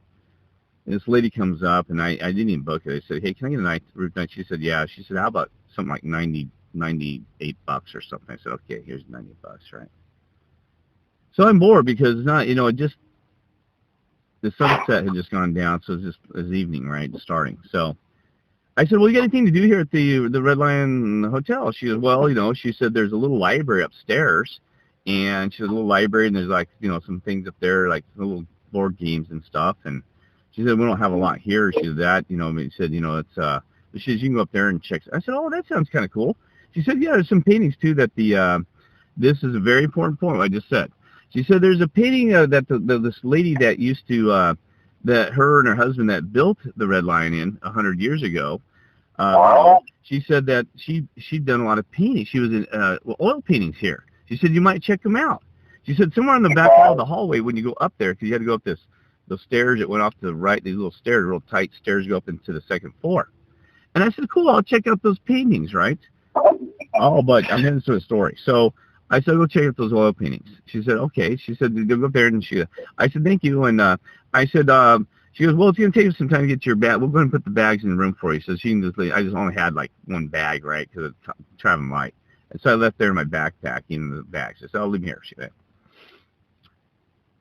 B: And this lady comes up, and I didn't even book it. I said, hey, can I get a room night? She said, yeah. She said, how about something like $98 or something? I said, okay, here's $90, right? So I'm bored because it's not, the sunset had just gone down, so it was evening, right, starting. So I said, well, you got anything to do here at the Red Lion Hotel? She goes, well, she said there's a little library upstairs, and she said a little library, and there's like, some things up there, like little board games and stuff. And she said, we don't have a lot here. She said that, she said, it's, she says, you can go up there and check. I said, oh, that sounds kind of cool. She said, yeah, there's some paintings too that this is a very important point, what I just said. She said there's a painting that this lady that used to, that her and her husband that built the Red Lion Inn 100 years ago, she said that she'd done a lot of painting. She was in oil paintings here. She said you might check them out. She said somewhere in the back wall of the hallway when you go up there, because you had to go up those stairs that went off to the right, these little stairs, real tight stairs go up into the second floor. And I said, cool, I'll check out those paintings, right? Oh, but I'm heading to a story. So I said, go check out those oil paintings. She said, okay. She said, go up there. And I said, thank you. And I said, she goes, well, it's going to take us some time to get your bag. We're going to put the bags in the room for you. So she can just leave. I just only had like one bag, right, because it's traveling light. And so I left there in my backpack in the bag. So I said, I'll leave them here. She said.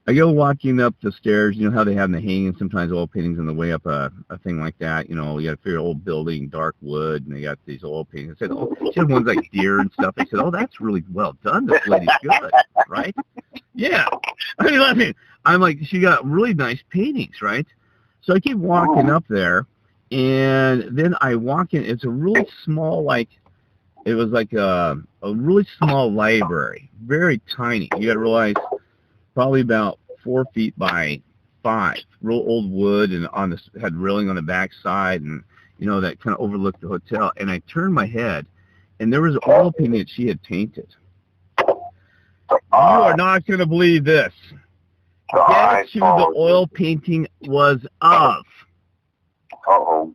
B: I go walking up the stairs, how they have in the hanging sometimes oil paintings on the way up a thing like that. You got a fair old building, dark wood, and they got these oil paintings. I said, oh, she had ones like deer and stuff. I said, oh, that's really well done. This lady's good, right? Yeah. I'm like, she got really nice paintings, right? So I keep walking up there, and then I walk in. It's a really small, it was like a really small library, very tiny. You got to realize probably about 4 feet by 5, real old wood, and had railing on the back side, and that kind of overlooked the hotel. And I turned my head, and there was an oil painting that she had painted. You are not going to believe this. Guess who the oil painting was of?
A: Uh-oh.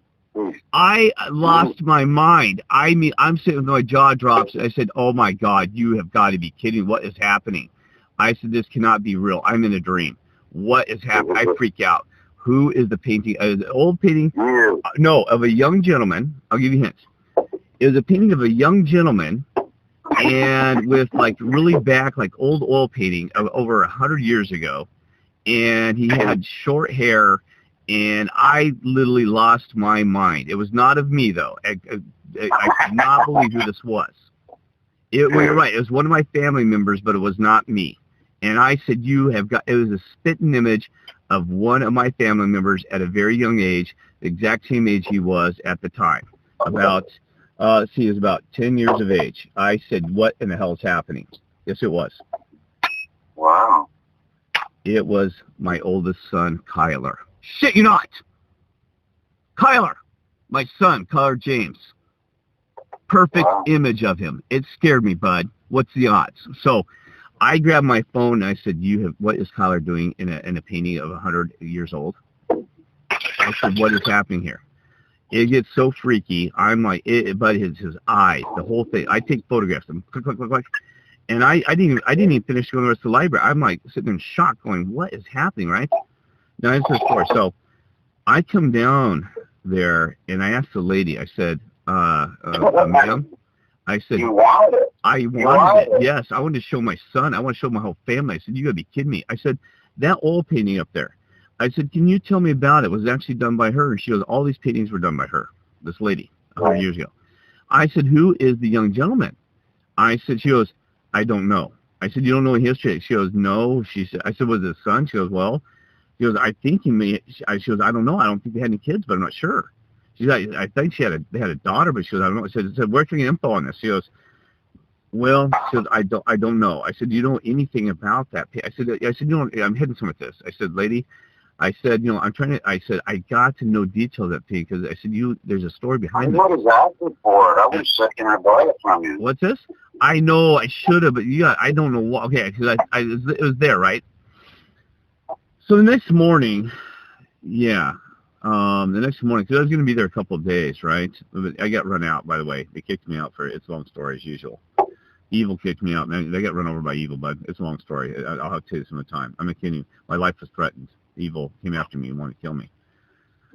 B: I lost my mind. I mean, I'm sitting with my jaw drops. I said, oh, my God, you have got to be kidding. What is happening? I said, this cannot be real. I'm in a dream. What is happening? I freak out. Who is the painting? The old painting? No, of a young gentleman. I'll give you hints. It was a painting of a young gentleman, and with really back, old oil painting of over 100 years ago. And he had short hair, and I literally lost my mind. It was not of me, though. I could not believe who this was. You're right. It was one of my family members, but it was not me. And I said, it was a spitting image of one of my family members at a very young age, the exact same age he was at the time. About, he was about 10 years of age. I said, what in the hell is happening? Yes, it was.
A: Wow.
B: It was my oldest son, Kyler. Shit, you're not. Kyler, my son, Kyler James. Perfect image of him. It scared me, bud. What's the odds? So I grabbed my phone and I said, what is Kyler doing in a painting of 100 years old? I said, what is happening here? It gets so freaky. I'm like, but his eyes, the whole thing. I take photographs. I'm click, click, click, click. And I didn't even finish going to the rest of the library. I'm like sitting in shock going, what is happening, right? Now, it's the story. So I come down there and I asked the lady, I said, ma'am, I said,
A: you wanted it.
B: I wanted it. Yes, I wanted to show my son. I want to show my whole family. I said, you got to be kidding me. I said, that oil painting up there. I said, can you tell me about it? Was it actually done by her? And she goes, all these paintings were done by her, this lady, 100 years ago. I said, who is the young gentleman? I said, she goes, I don't know. I said, you don't know history? She goes, no. She said, I said, was it a son? She goes, well, she goes, I think he may. She goes, I don't know. I don't think they had any kids, but I'm not sure. She said, I think they had a daughter, but she goes, I don't know. I said, where's your info on this? She goes, well, she goes, I don't know. I said, you know anything about that? I said, you know, I'm heading somewhere with this. I said, lady, I said, you know, I said, I got to know details of that thing because I said, there's a story behind it.
A: What is that for? I was second I bought it from you.
B: What's this? I know I should have, but I don't know what. Okay, because it was there, right? So the next morning, because I was going to be there a couple of days, right? I got run out, by the way. They kicked me out for it's a long story as usual. Evil kicked me out. Man, they got run over by Evil, but it's a long story. I'll have to tell you some of the time. I'm not kidding you. My life was threatened. Evil came after me and wanted to kill me.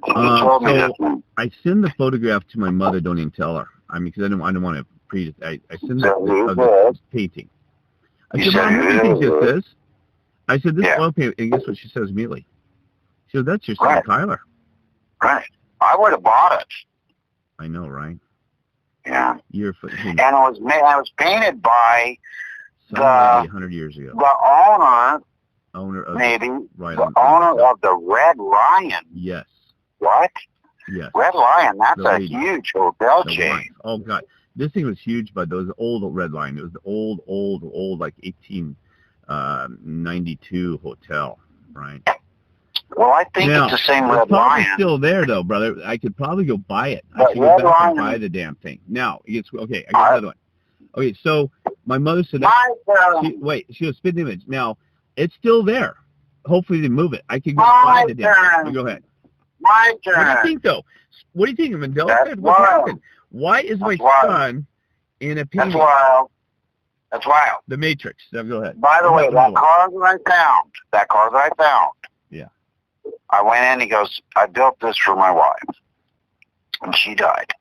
B: So I send the photograph to my mother. Don't even tell her. I mean, because I don't want to I send the painting. I said, Mom, what do you think this is? I said, this oil painting. And guess what she says immediately? So that's your son,
A: Right.
B: Tyler.
A: Right. I would have bought it.
B: I know, right?
A: Yeah.
B: You're
A: And it was painted by
B: some lady 100 years ago.
A: the
B: Owner of
A: maybe
B: the
A: owner of the Red Lion.
B: Yes.
A: What?
B: Yes.
A: Red Lion, that's
B: The
A: a
B: lady.
A: huge hotel
B: The
A: chain.
B: wife. Oh God, this thing was huge, but those old Red Lion. It was the old like 1892 hotel, right?
A: Well, I think
B: Now,
A: it's the same
B: it's
A: Red
B: probably
A: Lion.
B: still there though, brother. I could probably go buy it. I
A: But
B: should go
A: Red
B: back and
A: Lion-
B: buy the damn thing. Now, it's okay. I got another one. Okay, so my mother said
A: My
B: she was spitting image. Now, it's still there. Hopefully they move it. I can go
A: My
B: buy the damn
A: turn.
B: thing. Go ahead.
A: My
B: What do you
A: turn.
B: think though? What do you think, Mandela?
A: That's
B: What's
A: wild.
B: happened? Why is my
A: That's wild.
B: son in a
A: That's
B: painting?
A: wild. That's wild.
B: The Matrix. Now, go ahead.
A: By the
B: Go
A: way,
B: ahead,
A: that
B: another one.
A: car that I found.
B: Yeah.
A: I went in, he goes, I built this for my wife. And she died.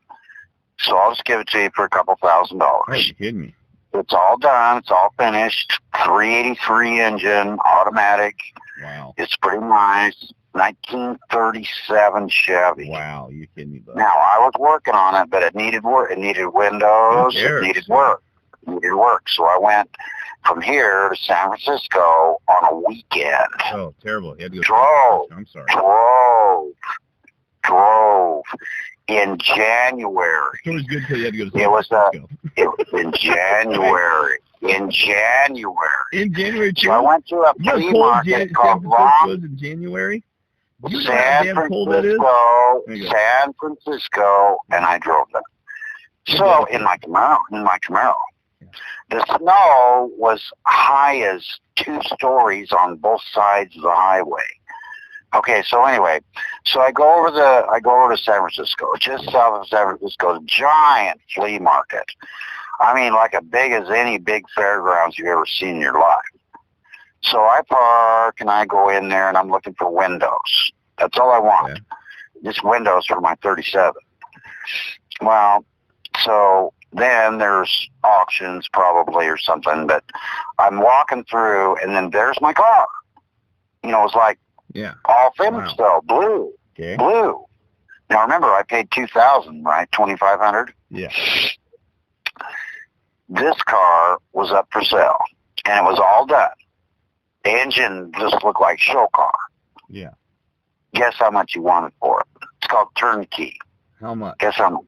A: So I'll just give it to you for a couple $1,000.
B: Oh, you're kidding me.
A: It's all done. It's all finished. 383 engine, automatic.
B: Wow.
A: It's pretty nice. 1937 Chevy.
B: Wow, you're kidding me, bud.
A: Now, I was working on it, but it needed work. It needed windows.
B: Who cares?
A: It needed work. It needed work. So I went from here to San Francisco on a weekend.
B: Oh, terrible. You had to go.
A: Drove.
B: I'm sorry.
A: Drove in January.
B: It was good until you had to go to
A: It was
B: San Francisco.
A: It was in January. In January.
B: In January, too?
A: So I went to a
B: You know
A: flea
B: how cold
A: market
B: San
A: called
B: Francisco is in January? Do you know how
A: San
B: damn cold that is? There you go.
A: San Francisco, and I drove them. So in my Camaro, the snow was high as 2 stories on both sides of the highway. Okay, so anyway, so I go over to San Francisco, just south of San Francisco, giant flea market. I mean, like as big as any big fairgrounds you've ever seen in your life. So I park and I go in there and I'm looking for windows. That's all I want.
B: Yeah.
A: Just windows for my 37. Well, so then there's auctions probably or something, but I'm walking through and then there's my car. You know, it's like all finished though, blue.
B: Okay.
A: Blue. Now remember, I paid $2,000, right? $2,500.
B: Yeah.
A: This car was up for sale, and it was all done. The engine just looked like show car.
B: Yeah.
A: Guess how much you wanted for it? It's called turnkey.
B: How much?
A: Guess how much?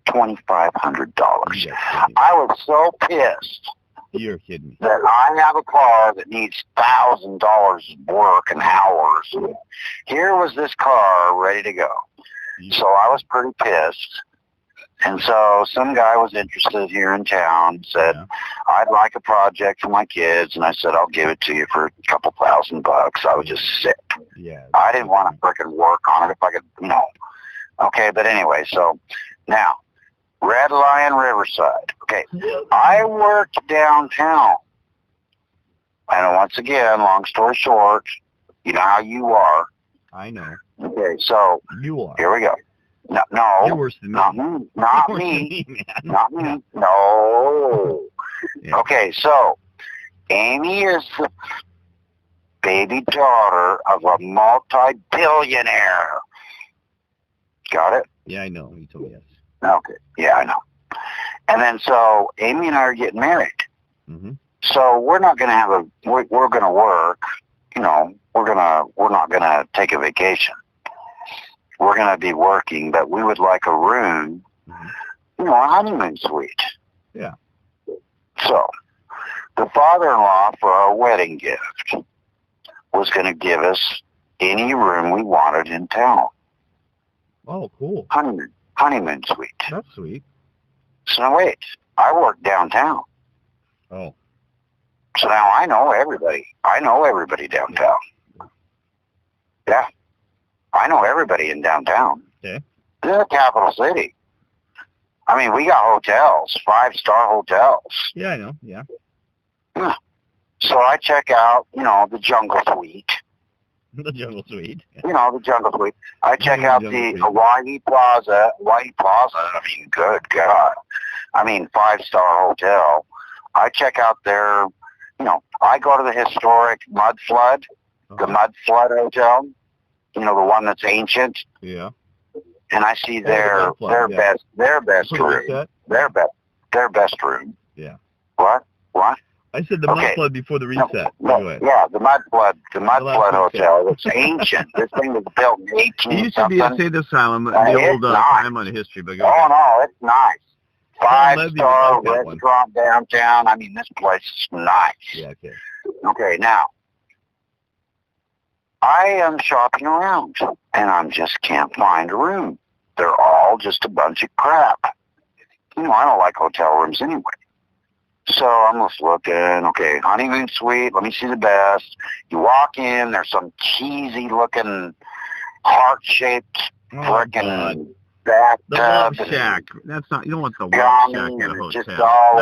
A: $2,500.
B: You're
A: I was so pissed
B: You're kidding me.
A: that I have a car that needs $1,000 of work and hours. Here was this car ready to go. So I was pretty pissed. And so some guy was interested here in town, said, I'd like a project for my kids. And I said, I'll give it to you for a couple $1,000. I was just sick.
B: Yeah.
A: I didn't want to frickin' work on it if I could, Okay, but anyway, so now, Red Lion Riverside. Okay, I worked downtown. And once again, long story short, you know how you are.
B: I know.
A: Okay, so
B: You are.
A: here we go. No,
B: You're worse than me.
A: not me. Not
B: You're worse
A: me.
B: than me, man.
A: Not me. No.
B: Yeah.
A: Okay, so Amy is the baby daughter of a multi-billionaire. Got it?
B: Yeah, I know. You told me yes.
A: Okay. Yeah, I know. And then so Amy and I are getting married.
B: Mm-hmm.
A: So we're not going to we're going to work, we're not going to take a vacation. We're going to be working, but we would like a room, a honeymoon suite.
B: Yeah.
A: So the father-in-law for our wedding gift was going to give us any room we wanted in town.
B: Oh, cool.
A: Honeymoon suite.
B: That's sweet.
A: So now wait, I work downtown.
B: Oh.
A: So now I know everybody. I know everybody downtown. Yeah. I know everybody in downtown.
B: Okay.
A: This is the capital city. I mean, we got hotels, 5-star hotels.
B: Yeah, I know. Yeah.
A: So I check out, the Jungle Suite.
B: The Jungle Suite.
A: The Jungle Suite. I check out the Hawaii Plaza. I mean, good God. I mean, 5-star hotel. I check out their, I go to the historic Mud Flood, the Mud Flood Hotel. You know, the one that's ancient.
B: Yeah.
A: And I see
B: the
A: their best room. Their best room.
B: Yeah.
A: What?
B: I said the mud flood before the reset.
A: Yeah, the mud flood hotel. It's ancient. This thing was built in 18
B: It used to be a state asylum, the old time on history. But
A: no, it's nice. 5-star restaurant downtown. I mean, this place is nice.
B: Yeah, okay.
A: Okay, now, I am shopping around, and I just can't find a room. They're all just a bunch of crap. You know, I don't like hotel rooms anyway. So I'm just looking, okay, honeymoon suite, let me see the best. You walk in, there's some cheesy-looking, heart-shaped frickin' bathtub.
B: The Love Shack. That's not, you don't want the Love Shack in a hotel.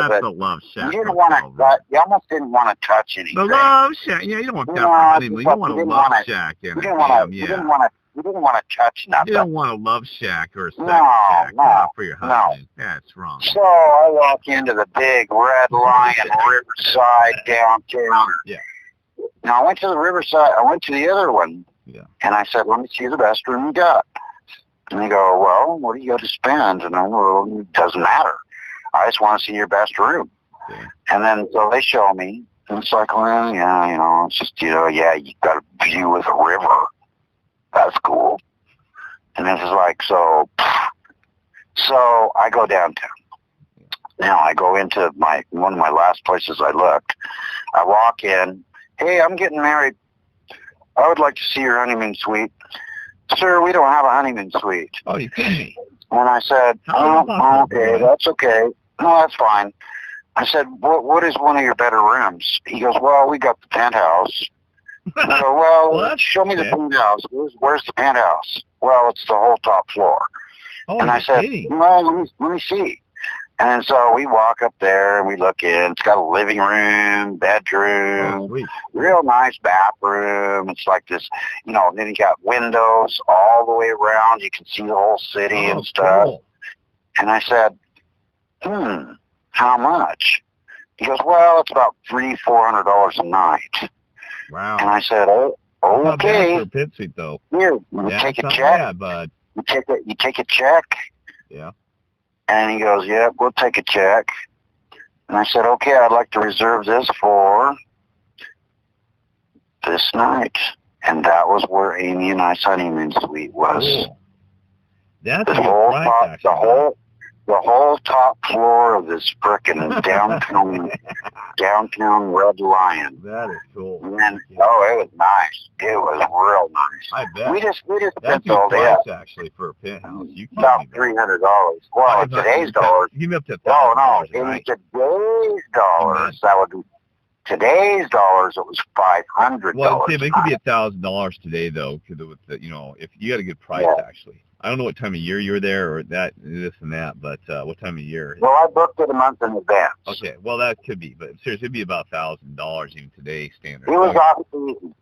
B: That's the Love Shack.
A: You almost didn't want to touch anything.
B: The Love Shack. Yeah, you don't want that for honeymoon. You don't want a Love Shack in it. You
A: didn't want to touch nothing.
B: You don't want a Love Shack or a sex shack for your honeymoon. That's wrong.
A: So I walk into the big Red Lion Riverside downtown.
B: Yeah.
A: Now I went to the Riverside. I went to the other one.
B: Yeah.
A: And I said, let me see the best room you got. And they go, well, what do you got to spend? And I'm, well, it doesn't matter. I just want to see your best room.
B: Yeah.
A: And then so they show me. And it's like, well, yeah, you know, it's just, you know, yeah, you got a view of the river. That's cool. And this is like, so I go downtown. Now I go into one of my last places I looked. I walk in. Hey, I'm getting married. I would like to see your honeymoon suite. Sir, we don't have a honeymoon suite.
B: Oh, you kidding me?
A: And I said, oh, okay, that's okay. No, that's fine. I said, what is one of your better rooms? He goes, well, we got the penthouse. I go, well, show me the penthouse. Where's the penthouse? Well, it's the whole top floor.
B: Oh,
A: and I said, well, let me see. And so we walk up there and we look in. It's got a living room, bedroom, real nice bathroom. It's like this, you know, then you got windows all the way around. You can see the whole city and stuff. Cool. And I said, how much? He goes, well, it's about $300-400 a night.
B: Wow.
A: And I said, oh, okay.
B: Not bad for a pit suite, though.
A: Here, you take a check.
B: Bad, bud.
A: You take a check.
B: Yeah.
A: And he goes, yeah, we'll take a check. And I said, okay, I'd like to reserve this for this night. And that was where Amy and I's honeymoon suite was.
B: Cool. That's the whole
A: top, the whole top floor of this frickin' downtown Red Lion.
B: That is cool.
A: And it was nice. It was real nice.
B: I bet.
A: We just
B: that's
A: spent all day.
B: That's actually for a penthouse.
A: About $300. Well, in today's dollars.
B: Give me up to
A: $1,000. In today's dollars, that would be. Today's dollars, it was $500.
B: Well, it could be $1,000 today, though, because you know, if you got a good price, actually. I don't know what time of year you were there, or this and that, but what time of year?
A: Well, I booked it a month in advance.
B: Okay, well, that could be, but seriously, it'd be about $1,000 even today standard.
A: It was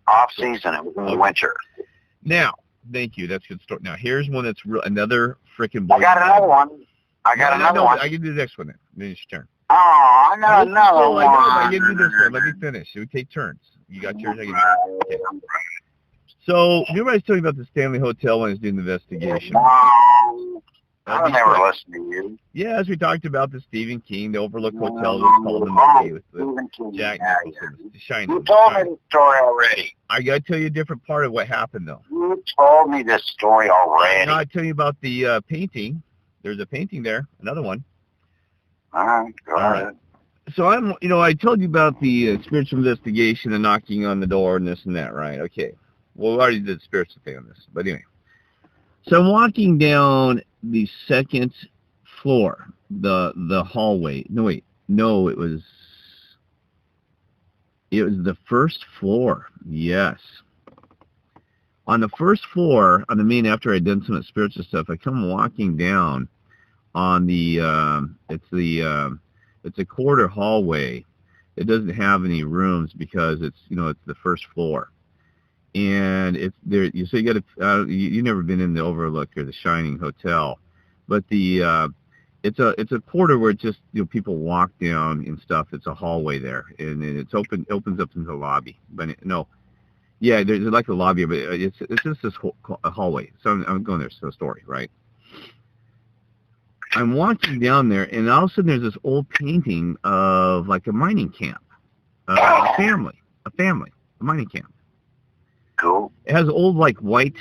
A: off season. It was in the winter.
B: Now, thank you. That's a good story. Now, here's one that's another freaking.
A: I got another one. I can
B: do the next one then. Then it's your turn.
A: Oh, I got another one.
B: I can do this one. Let me finish. We take turns. You got yours. Okay. So, everybody's talking about the Stanley Hotel when it's doing the investigation.
A: I never listened to you.
B: Yeah, as we talked about the Stephen King, the Overlook Hotel was called the movie with Jack Nicholson. The Shining.
A: You told me the story already.
B: I got to tell you a different part of what happened, though.
A: You told me this story already.
B: Now I tell you about the painting. There's a painting there, another one.
A: All right, go ahead.
B: So I told you about the spiritual investigation and knocking on the door and this and that, right? Okay. Well, we already did the spiritual thing on this, but anyway. So I'm walking down the second floor, the hallway. No, it was the first floor. Yes. On the first floor, on the main, after I'd done some spiritual stuff, I come walking down on the it's a corridor hallway. It doesn't have any rooms because it's the first floor. And it's there. So you got to. You've never been in the Overlook or the Shining Hotel, but it's a corridor where it's just people walk down and stuff. It's a hallway there, and it opens up into the lobby. But no, Yeah, there's like a lobby, but it's just this hallway. So I'm going there. So story, right? I'm walking down there, and all of a sudden there's this old painting of like a mining camp, a family, a mining camp.
A: Cool.
B: It has old like white,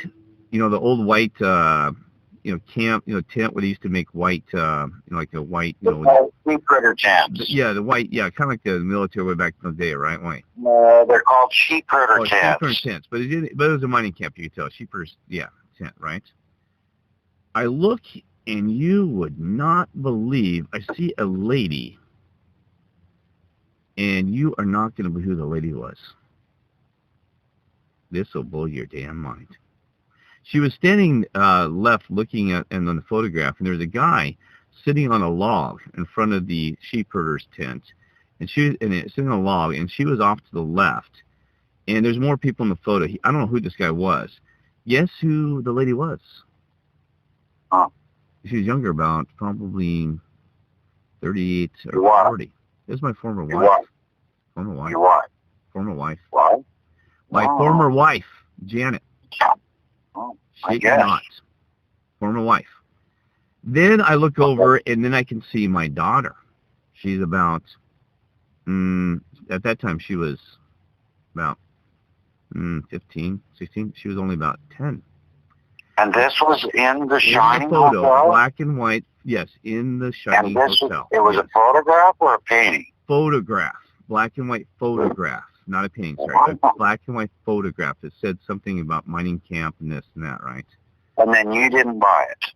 B: the old white, camp, tent where they used to make white, like a white,
A: sheep critter tents.
B: Yeah, the white, yeah, kind of like the military way back in the day, right? White.
A: No, they're called sheep critter tents.
B: Sheep critter tents, but it was a mining camp. You could tell, sheep critter, yeah, tent, right? I look, and you would not believe, I see a lady, and you are not going to believe who the lady was. This will blow your damn mind. She was standing left looking at and on the photograph, and there was a guy sitting on a log in front of the sheep herder's tent, and sitting on a log, and she was off to the left. And there's more people in the photo. I don't know who this guy was. Guess who the lady was?
A: Oh.
B: She was younger, about probably 38 or 40. This is my former wife.
A: What?
B: Former wife.
A: Your wife.
B: Former wife.
A: What?
B: My former wife, Janet.
A: Oh,
B: I guess. Not. Former wife. Then I look over, and then I can see my daughter. She's about, at that time she was about 15, 16. She was only about 10.
A: And this was in the Shining
B: photo,
A: Hotel?
B: Black and white, yes, in the Shining Hotel.
A: It was a photograph or a painting?
B: Photograph. Black and white photograph. Not a painting, sorry. A black and white photograph that said something about mining camp and this and that, right?
A: And then you didn't buy it.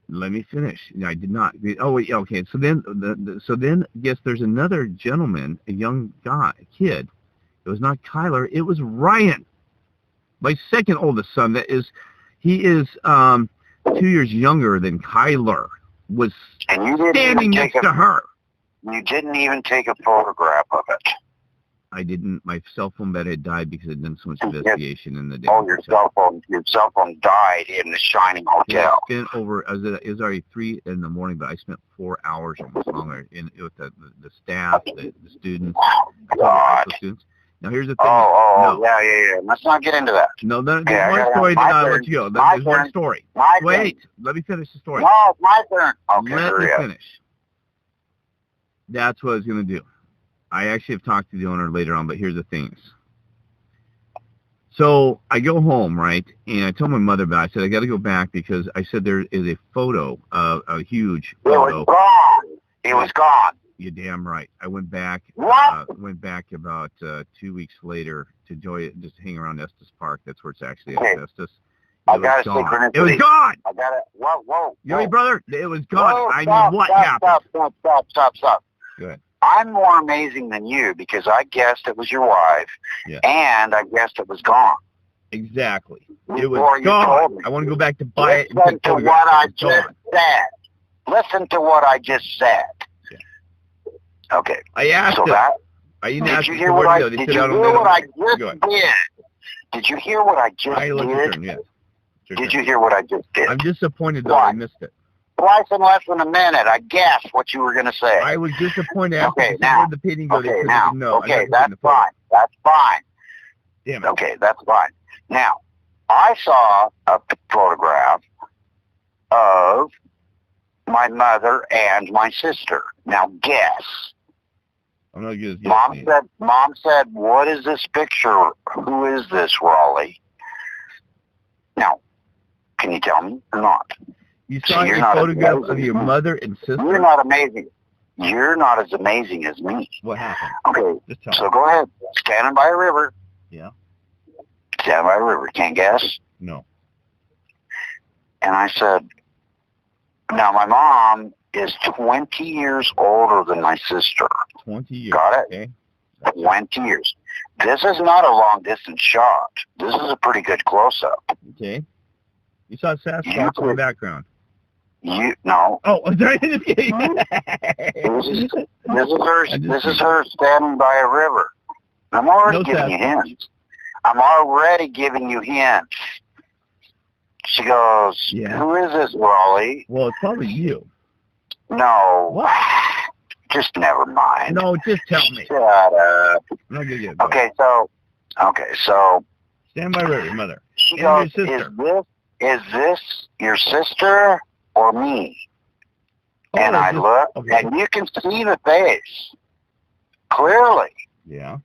B: Let me finish. I did not. Oh, wait, okay. So then, guess there's another gentleman, a young guy, a kid. It was not Kyler. It was Ryan, my second oldest son. He is 2 years younger than Kyler. Was standing next to her.
A: You didn't even take a photograph of it.
B: I didn't. My cell phone battery had died because I'd done so much investigation in the day.
A: Oh, your cell phone died in the Shining Hotel.
B: Yeah, it was already 3 in the morning, but I spent 4 hours almost longer with the staff, the students.
A: God.
B: Students. Now here's the thing.
A: Yeah. Let's not get into that.
B: No, there's one story. Then I'll let you go. There's one story. Wait, let me finish the story.
A: No, it's my turn. Okay,
B: let me finish. That's what I was going to do. I actually have talked to the owner later on, but here's the things. So I go home, right, and I told my mother about it. I said, I got to go back because I said there is a photo, a huge photo.
A: It was gone. It was gone.
B: You're damn right. I went back. Went back about 2 weeks later to just hang around Estes Park. That's where it's actually at Estes.
A: I got a synchronicity.
B: It was gone.
A: I got it. Whoa.
B: You know, brother, it was gone.
A: Whoa,
B: I mean, what happened?
A: Stop.
B: Go ahead.
A: I'm more amazing than you because I guessed it was your wife, and I guessed it was gone.
B: Exactly. It was gone. I want to go back to buy it.
A: Listen to what I just said. Listen to what I just said. Yeah. Okay.
B: I asked
A: him.
B: Did
A: you hear what I just did? Did you hear what I just did?
B: Yes.
A: Did you hear what I just did?
B: I'm disappointed that I missed it.
A: Twice in less than a minute, I guessed what you were going to say.
B: I was disappointed after the painting go.
A: Okay, now. Okay, that's fine. That's fine.
B: Damn it.
A: Okay, that's fine. Now, I saw a photograph of my mother and my sister. Now, guess.
B: I'm not good.
A: Mom said, what is this picture? Who is this, Raleigh? Now, can you tell me or not?
B: You saw a photograph of your mother and sister?
A: You're not amazing. You're not as amazing as me.
B: What happened?
A: Okay, so go ahead. Standing by a river.
B: Yeah.
A: Standing by a river. Can't guess?
B: No.
A: And I said, now my mom is 20 years older than my sister.
B: 20 years.
A: Got it?
B: Okay.
A: 20 years. This is not a long-distance shot. This is a pretty good close-up.
B: Okay. You saw Sasquatch in the background.
A: No.
B: Oh, sorry.
A: This is her standing by a river. I'm already giving you hints. I'm already giving you hints. She goes, who is this, Raleigh?
B: Well, it's probably you.
A: No.
B: What?
A: Just never mind.
B: No, just tell me.
A: Shut up.
B: Okay,
A: so
B: Stand by right, your mother.
A: She
B: And
A: goes,
B: your sister.
A: is this your sister or me?
B: Oh,
A: And I
B: just-
A: look,
B: okay.
A: and you can see the face clearly.
B: Yeah.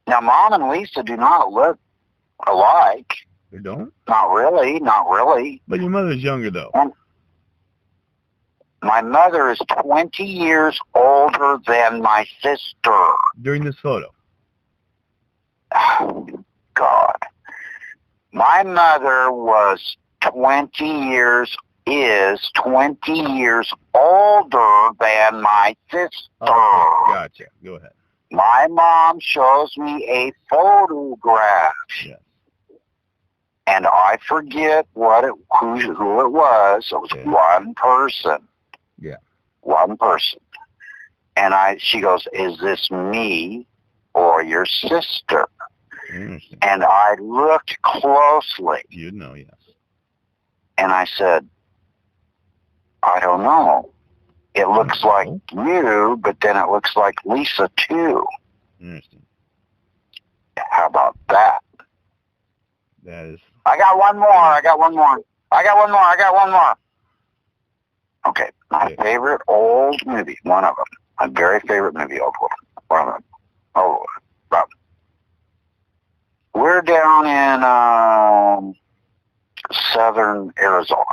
A: Now, Mom and Lisa do not look alike.
B: You don't?
A: Not really, not really.
B: But your mother's younger, though.
A: My mother is 20 years older than my sister.
B: During this photo.
A: God. My mother is 20 years older than my sister.
B: Okay, gotcha. Go ahead.
A: My mom shows me a photograph.
B: Yes.
A: And I forget who it was. It was
B: Okay.
A: one person.
B: Yeah.
A: One person. And she goes, is this me or your sister?
B: Interesting.
A: And I looked closely.
B: You'd know, yes.
A: And I said, I don't know. It looks like you, but then it looks like Lisa too.
B: Interesting.
A: How about that?
B: That is...
A: I got one more. Okay, my favorite old movie, one of them. My very favorite movie, one of them. Oh, Rob. We're down in southern Arizona.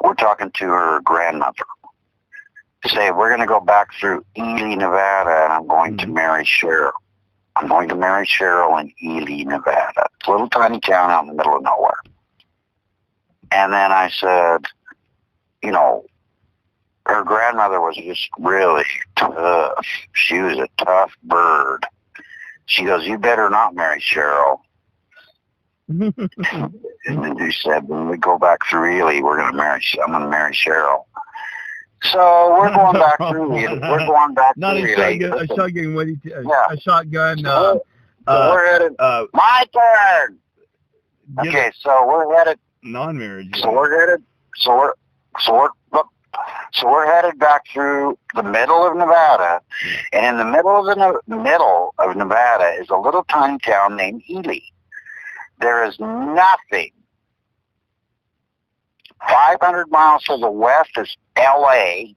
A: We're talking to her grandmother. Say, we're going to go back through Ely, Nevada, and I'm going to marry Cheryl. I'm going to marry Cheryl in Ely, Nevada. It's a little tiny town out in the middle of nowhere. And then I said, you know, her grandmother was just really tough. She was a tough bird. She goes, you better not marry Cheryl. And then she said, when we go back through Ely, I'm going to marry Cheryl. So we're going back through Ely. We're going back
B: Not
A: through
B: a
A: Ely.
B: shotgun,
A: Yeah.
B: a shotgun.
A: So we're headed. My turn. Okay, so we're headed.
B: Non-marriage.
A: So we're headed. So we're headed back through the middle of Nevada, and in the middle of Nevada is a little tiny town named Ely. There is nothing. 500 miles to the west is L.A.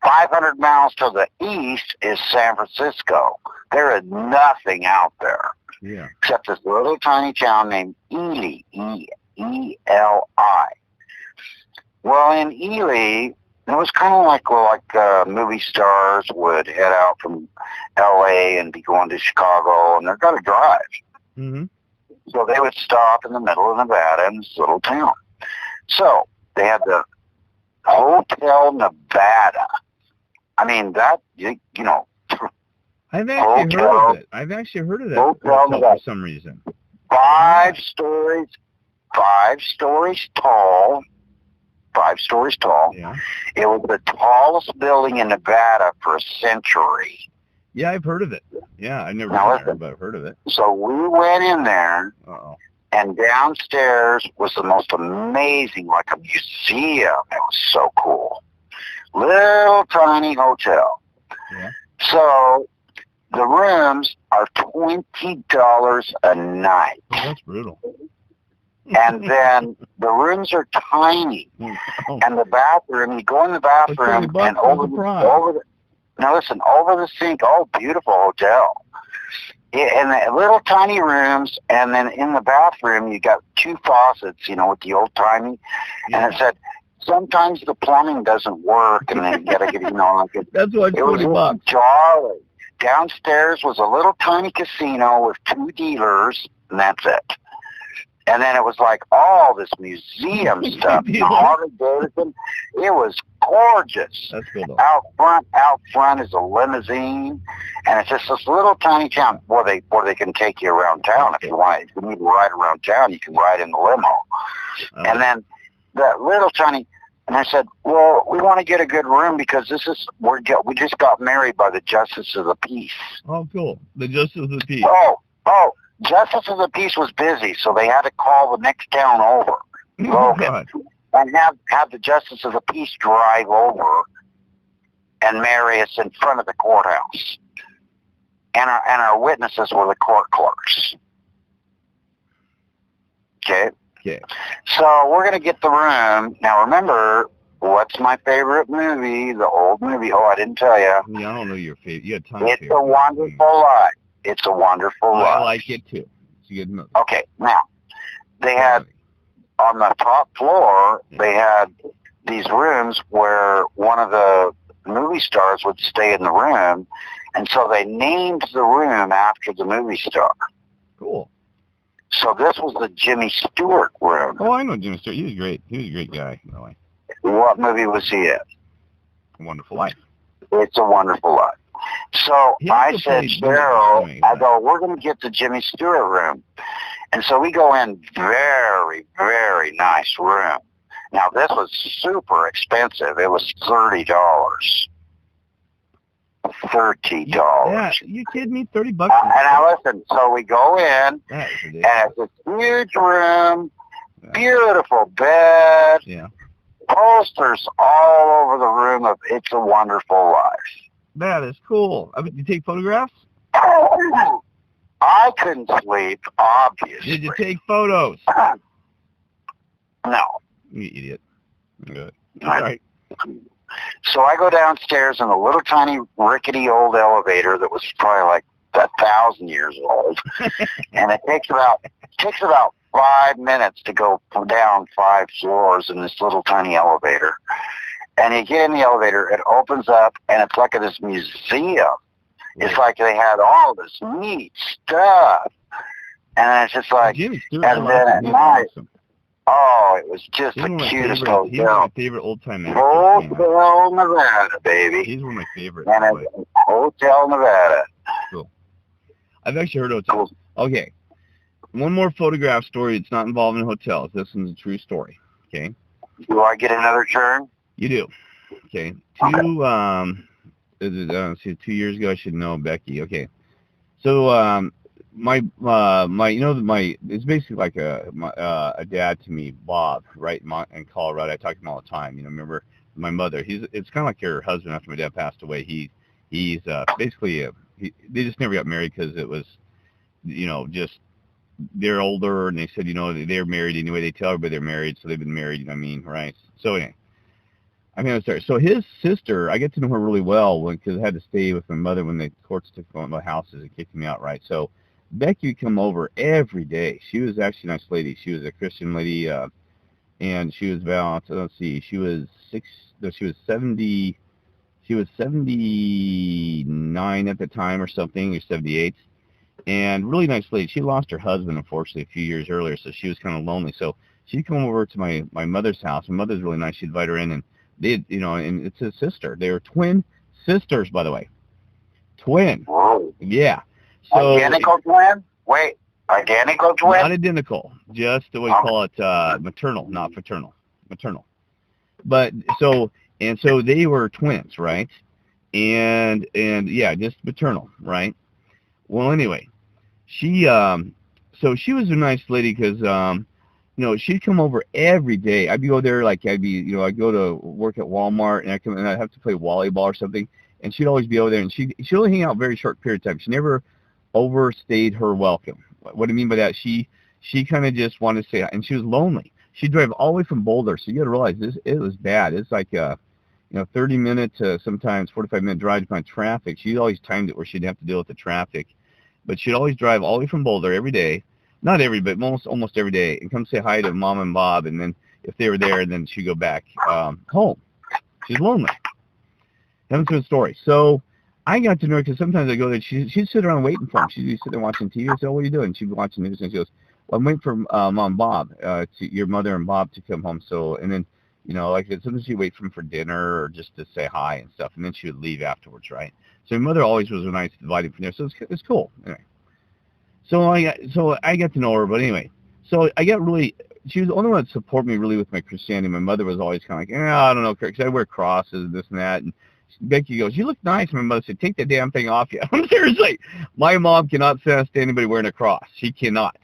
A: 500 miles to the east is San Francisco. There is nothing out there.
B: Yeah.
A: Except this little tiny town named Ely, E-L-I. Well, in Ely, it was kind of like movie stars would head out from L.A. and be going to Chicago, and they've got to drive.
B: Mm-hmm.
A: So they would stop in the middle of Nevada in this little town. So they had the Hotel Nevada. I mean, that, you know.
B: I've actually heard of it. I've actually heard of that hotel for some reason.
A: 5 stories tall. 5 stories tall.
B: Yeah.
A: It was the tallest building in Nevada for a century.
B: Yeah, I've heard of it. Yeah, I've never
A: Now
B: been there, but I've heard of it.
A: So we went in there,
B: Uh-oh.
A: and downstairs was the most amazing, like a museum. It was so cool. Little tiny hotel.
B: Yeah.
A: So the rooms are $20 a night.
B: Oh, that's brutal.
A: And then the rooms are tiny.
B: Oh.
A: And the bathroom, you go in the bathroom and over the sink, beautiful hotel. Yeah, and the little tiny rooms, and then in the bathroom you got 2 faucets, with the old timey.
B: Yeah.
A: And it said, sometimes the plumbing doesn't work, and then you gotta get,
B: That's what,
A: it was
B: $20.
A: jolly. Downstairs was a little tiny casino with 2 dealers, and that's it. And then it was like all this museum stuff. Harley Davidson. It was gorgeous.
B: That's cool, though.
A: Out front is a limousine, and it's just this little tiny town where they can take you around town if you want. If you need to ride around town, you can ride in the limo. And then that little tiny. And I said, well, we want to get a good room because we just got married by the Justice of the Peace.
B: Oh, cool. The Justice of the Peace.
A: Oh, Justice of the Peace was busy, so they had to call the next town over, Logan, and have the Justice of the Peace drive over and marry us in front of the courthouse. And our witnesses were the court clerks.
B: Okay.
A: So we're going to get the room. Now, remember, what's my favorite movie? The old movie. Oh, I didn't tell you.
B: Yeah, I don't know your favorite. You had tons
A: It's a Wonderful Life. It's a Wonderful Life.
B: I like it too. It's a good movie.
A: Okay, now, they had, on the top floor, they had these rooms where one of the movie stars would stay in the room, and so they named the room after the movie star.
B: Cool.
A: So this was the Jimmy Stewart room.
B: Oh, I know Jimmy Stewart. He was great. He was a great guy, by the way.
A: What movie was he in?
B: A Wonderful Life.
A: It's a Wonderful Life. So I said, Cheryl, I go, we're going to get the Jimmy Stewart room. And so we go in, very, very nice room. Now, this was super expensive. It was $30. $30.
B: Yeah, you kidding me? $30 bucks.
A: And now listen, so we go in, and it's this huge room, beautiful bed, posters all over the room of It's a Wonderful Life.
B: That is cool. I mean, you take photographs?
A: I couldn't sleep, obviously.
B: Did you take photos?
A: No.
B: You idiot. Good.
A: All right. So I go downstairs in a little tiny rickety old elevator that was probably like 1,000 years old, and it takes about 5 minutes to go down 5 floors in this little tiny elevator. And you get in the elevator, it opens up, and it's like this museum. It's like they had all this neat stuff, and it's just like, and then at night. Oh, it was just the cutest hotel.
B: He's one of my favorite old-time actors.
A: Hotel Nevada, baby.
B: He's one of my favorites.
A: And it's Hotel Nevada.
B: Cool. I've actually heard hotels. Okay. One more photograph story. It's not involving hotels. This one's a true story. Okay.
A: Do I get another turn?
B: You do. Okay. 2 years ago, I should know, Becky. Okay. So, it's basically like a dad to me, Bob, right in Colorado. I talk to him all the time. Remember my mother? It's kind of like your husband after my dad passed away. He's basically they just never got married because it was, just they're older and they said, they're married anyway. They tell everybody they're married, so they've been married. Right? So anyway, I'm gonna start. So his sister, I get to know her really well because I had to stay with my mother when the courts took my houses and kicked me out. Right? So Becky would come over every day. She was actually a nice lady. She was a Christian lady, and she was about, she was 70, she was 79 at the time or something, or 78, and really nice lady. She lost her husband, unfortunately, a few years earlier, so she was kind of lonely. So she'd come over to my mother's house. My mother's really nice. She'd invite her in, and and it's his sister. They were twin sisters, by the way. Twin.
A: Whoa.
B: Yeah. So,
A: identical twin? Wait, identical twin?
B: Not identical, just the way we call it, maternal, not fraternal, maternal. But so they were twins, right? And yeah, just maternal, right? Well, anyway, she so she was a nice lady because she'd come over every day. I'd go there I'd go to work at Walmart and I'd have to play volleyball or something, and she'd always be over there, and she'd only hang out a very short period of time. She never overstayed her welcome. What do I mean by that? She kind of just wanted to stay, and she was lonely. She'd drive all the way from Boulder, so you got to realize it was bad. It's like 30-minute to sometimes 45-minute drive by traffic. She always timed it where she'd have to deal with the traffic, but she'd always drive all the way from Boulder every day, not every, but almost every day, and come say hi to Mom and Bob, and then if they were there, then she'd go back home. She's lonely. That's a good story. So I got to know her because sometimes I go there. She'd sit around waiting for him. She'd be sitting there watching TV. I said, "What are you doing?" She'd be watching news, and she goes, "Well, I'm waiting for Mom and Bob, your mother and Bob to come home." So, and then, sometimes she'd wait for him for dinner or just to say hi and stuff, and then she would leave afterwards, right? So my mother always was nice inviting from there, so it's cool. Anyway, so I got to know her, but anyway, so she was the only one that supported me really with my Christianity. My mother was always kind of like, I don't know, because I wear crosses and this and that, and Becky goes, "You look nice." My mother said, "Take the damn thing off you." Seriously, my mom cannot stand anybody wearing a cross. She cannot.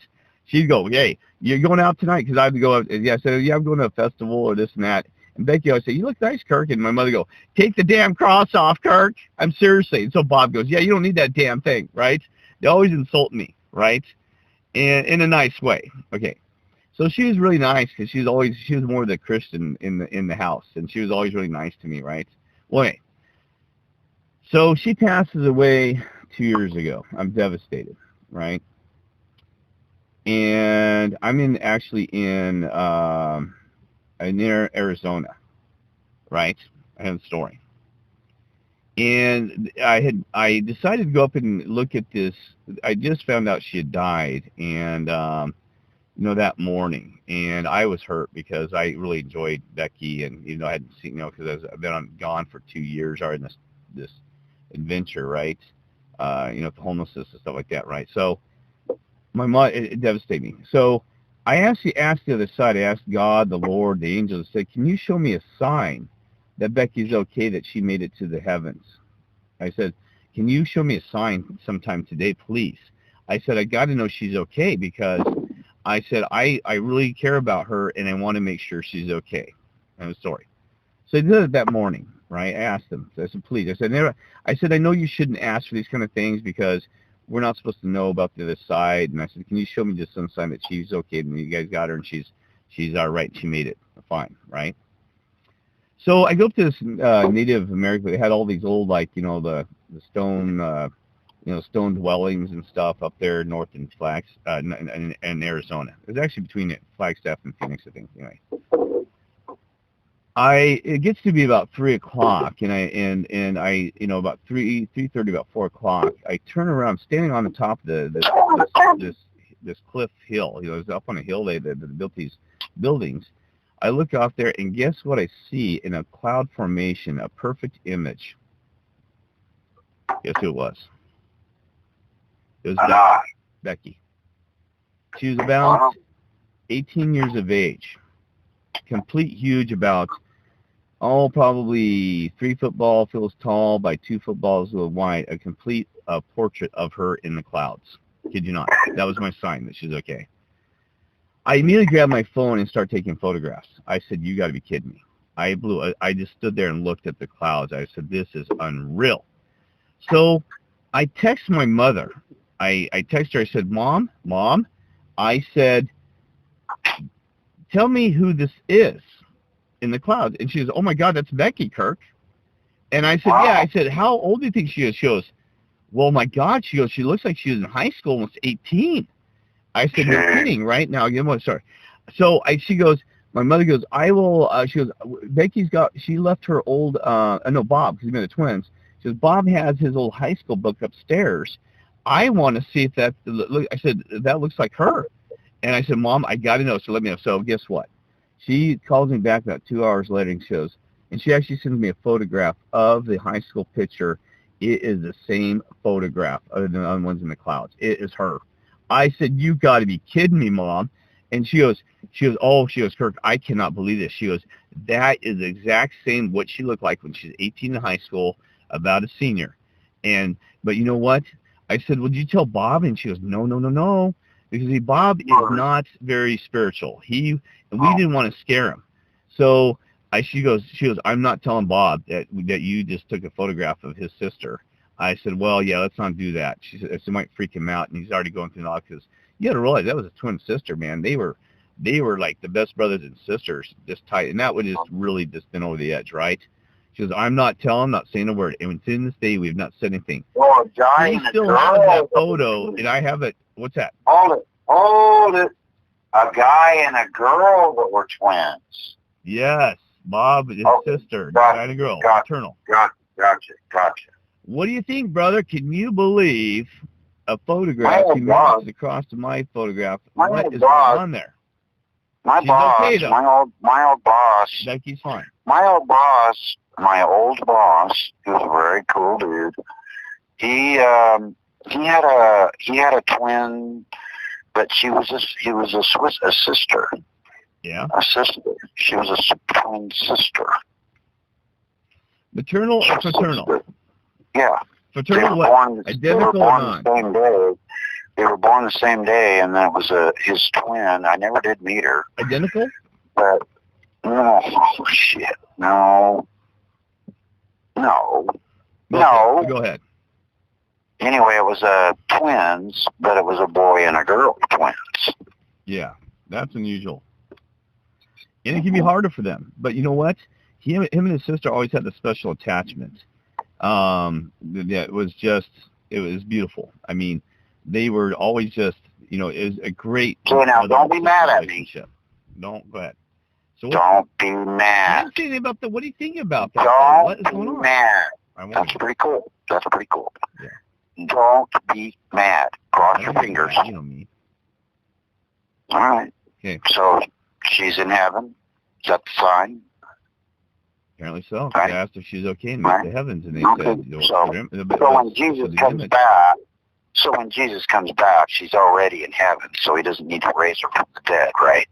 B: She'd go, "Hey, you're going out tonight?" Because I have to go out. Yeah, I said, "Yeah, I'm going to a festival or this and that." And Becky always say, "You look nice, Kirk." And my mother go, "Take the damn cross off, Kirk." I'm seriously. And so Bob goes, "Yeah, you don't need that damn thing," right? They always insult me, right? And in a nice way. Okay. So she was really nice because she was more the Christian in the house, and she was always really nice to me, right? Well, anyway, so she passes away 2 years ago. I'm devastated, right? And I'm actually in near Arizona, right? I have a story. And I decided to go up and look at this. I just found out she had died, and that morning, and I was hurt because I really enjoyed Becky, and I hadn't seen, because I've been gone for 2 years, or in this adventure, right? The homelessness and stuff like that, right? So my mom, it devastated me. So I actually asked the other side. I asked God, the Lord, the angels, I said, "Can you show me a sign that Becky's okay, that she made it to the heavens?" I said, "Can you show me a sign sometime today, please?" I said, "I got to know she's okay, because I said, I really care about her, and I want to make sure she's okay." I'm sorry. So I did it that morning, right? I asked them. I said, "Please." I said, "I know you shouldn't ask for these kind of things because we're not supposed to know about the other side." And I said, "Can you show me just some sign that she's okay, and you guys got her, and she's all right, she made it fine, right?" So I go up to this Native American. They had all these old, the stone, stone dwellings and stuff up there north in in Arizona. It was actually between Flagstaff and Phoenix, I think. Anyway, it gets to be about 3 o'clock, and I about 3:30, about 4 o'clock. I turn around, I'm standing on the top of this cliff hill. It was up on a hill. They built these buildings. I look out there, and guess what I see in a cloud formation, a perfect image. Guess who it was? It was Becky. She was about 18 years of age. Complete huge, about, probably 3 football feels tall by 2 footballs wide. A complete portrait of her in the clouds. Kid you not. That was my sign that she's okay. I immediately grabbed my phone and started taking photographs. I said, "You got to be kidding me." I just stood there and looked at the clouds. I said, "This is unreal." So I text my mother. I text her. I said, Mom, I said, "Tell me who this is in the clouds." And she goes, "Oh my God, that's Becky, Kirk." And I said, "Yeah." I said, "How old do you think she is?" She goes, "Well, my God," she goes, "she looks like she was in high school, almost 18. I said, "You're kidding, right?" Now, again, sorry. So she goes, my mother goes, "I will," she goes, she left her old, no, Bob, because they're the twins. She goes, "Bob has his old high school book upstairs. I want to see if that," I said, "That looks like her." And I said, "Mom, I got to know, so let me know." So guess what? She calls me back about 2 hours later and she actually sends me a photograph of the high school picture. It is the same photograph other than the other ones in the clouds. It is her. I said, "You got to be kidding me, Mom." And she goes, "Kirk, I cannot believe this." She goes, "That is the exact same what she looked like when she was 18 in high school, about a senior." But you know what? I said, "Well, did you tell Bob?" And she goes, No. Because Bob is not very spiritual. We didn't want to scare him. So she goes, "I'm not telling Bob that you just took a photograph of his sister." I said, "Well, yeah, let's not do that." She said, "It might freak him out," and he's already going through the lot, because you got to realize that was a twin sister, man. They were like the best brothers and sisters, just tight, and that would just really just been over the edge, right? She goes, "I'm not saying a word, and to this day we've not said anything."
A: Well, a guy
B: we
A: and a
B: still
A: girl.
B: have that photo, and I have it. What's that?
A: Hold it. A guy and a girl that were twins.
B: Yes, Bob and his sister, guy and a girl, eternal.
A: Gotcha.
B: What do you think, brother? Can you believe a photograph he matches across to my photograph? What is going on there?
A: My
B: She's
A: boss,
B: okay, though.
A: my old boss.
B: Becky's fine.
A: My old boss, he was a very cool dude. He had a twin, but he was a sister.
B: Yeah.
A: A sister. She was a twin sister.
B: Maternal or paternal?
A: Yeah.
B: Paternal what? Identical or not?
A: They were born the same day, and that was his twin. I never did meet her.
B: Identical?
A: But, shit. No.
B: Go ahead.
A: Anyway, it was twins, but it was a boy and a girl twins.
B: Yeah. That's unusual. And it can be harder for them. But you know what? Him and his sister always had a special attachment. It was beautiful. I mean, they were always just, it was a great.
A: Okay, now don't be mad at me.
B: Don't, go ahead. So
A: don't be mad.
B: What do you think about that?
A: Don't be mad. That's pretty cool. That's pretty cool. Yeah. Don't be mad. Cross your fingers.
B: You know me.
A: All right.
B: Okay.
A: So she's in heaven. Is that the sign?
B: Apparently so.
A: Right.
B: I asked if she's okay and make the heavens, and they said,
A: so when Jesus comes back, when Jesus comes back, she's already in heaven, so he doesn't need to raise her from the dead, right?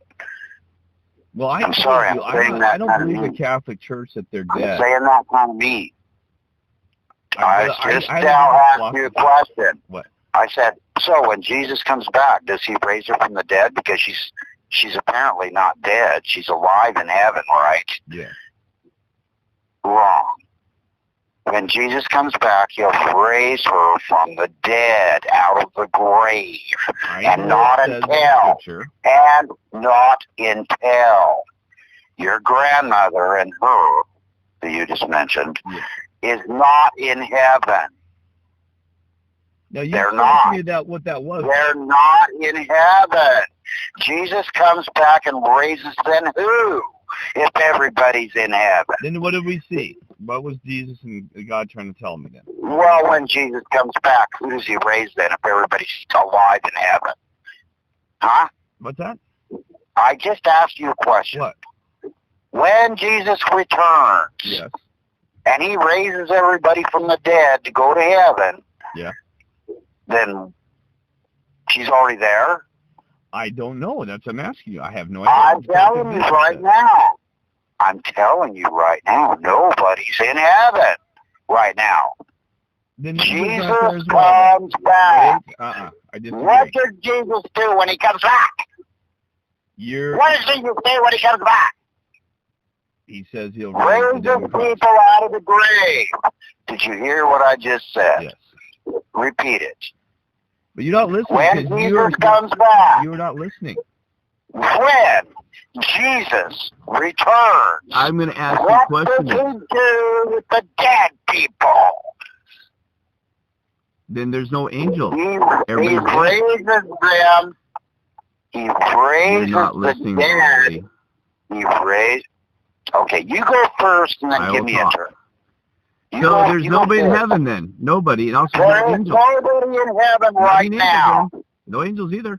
B: Well,
A: I'm sorry,
B: I don't believe the Catholic Church that they're dead.
A: I'm saying that kind of me. I just now asked you a question.
B: What?
A: I said, so when Jesus comes back, does he raise her from the dead? Because she's apparently not dead. She's alive in heaven, right?
B: Yeah.
A: Wrong. When Jesus comes back, he'll raise her from the dead, out of the grave, and not until your grandmother and her, that you just mentioned, is not in heaven.
B: Now
A: they're not.
B: What that was.
A: They're not in heaven. Jesus comes back and raises then who? If everybody's in heaven.
B: Then what did we see? What was Jesus and God trying to tell me then?
A: Well, when Jesus comes back, who does he raise then if everybody's alive in heaven? Huh?
B: What's that?
A: I just asked you a question.
B: What?
A: When Jesus returns,
B: yes,
A: and he raises everybody from the dead to go to heaven,
B: yeah,
A: then she's already there?
B: I don't know. That's what I'm asking you. I have no idea.
A: I'm telling you right now. I'm telling you right now. Nobody's in heaven right now.
B: Then
A: Jesus comes back.
B: I disagree.
A: What does Jesus do when he comes back? What does Jesus do when he comes back?
B: He says he'll
A: raise the people out of the grave. Did you hear what I just said?
B: Yes.
A: Repeat it.
B: But you're not listening.
A: When Jesus comes back.
B: You're not listening.
A: When Jesus returns.
B: I'm going to ask you a question.
A: What does he do with the dead people?
B: Then there's no angel.
A: He raises them. He raises the dead. He raises. Okay, you go first and then give me a turn.
B: So there's nobody in heaven then. Nobody. And also
A: there's nobody in heaven right now.
B: No angels either.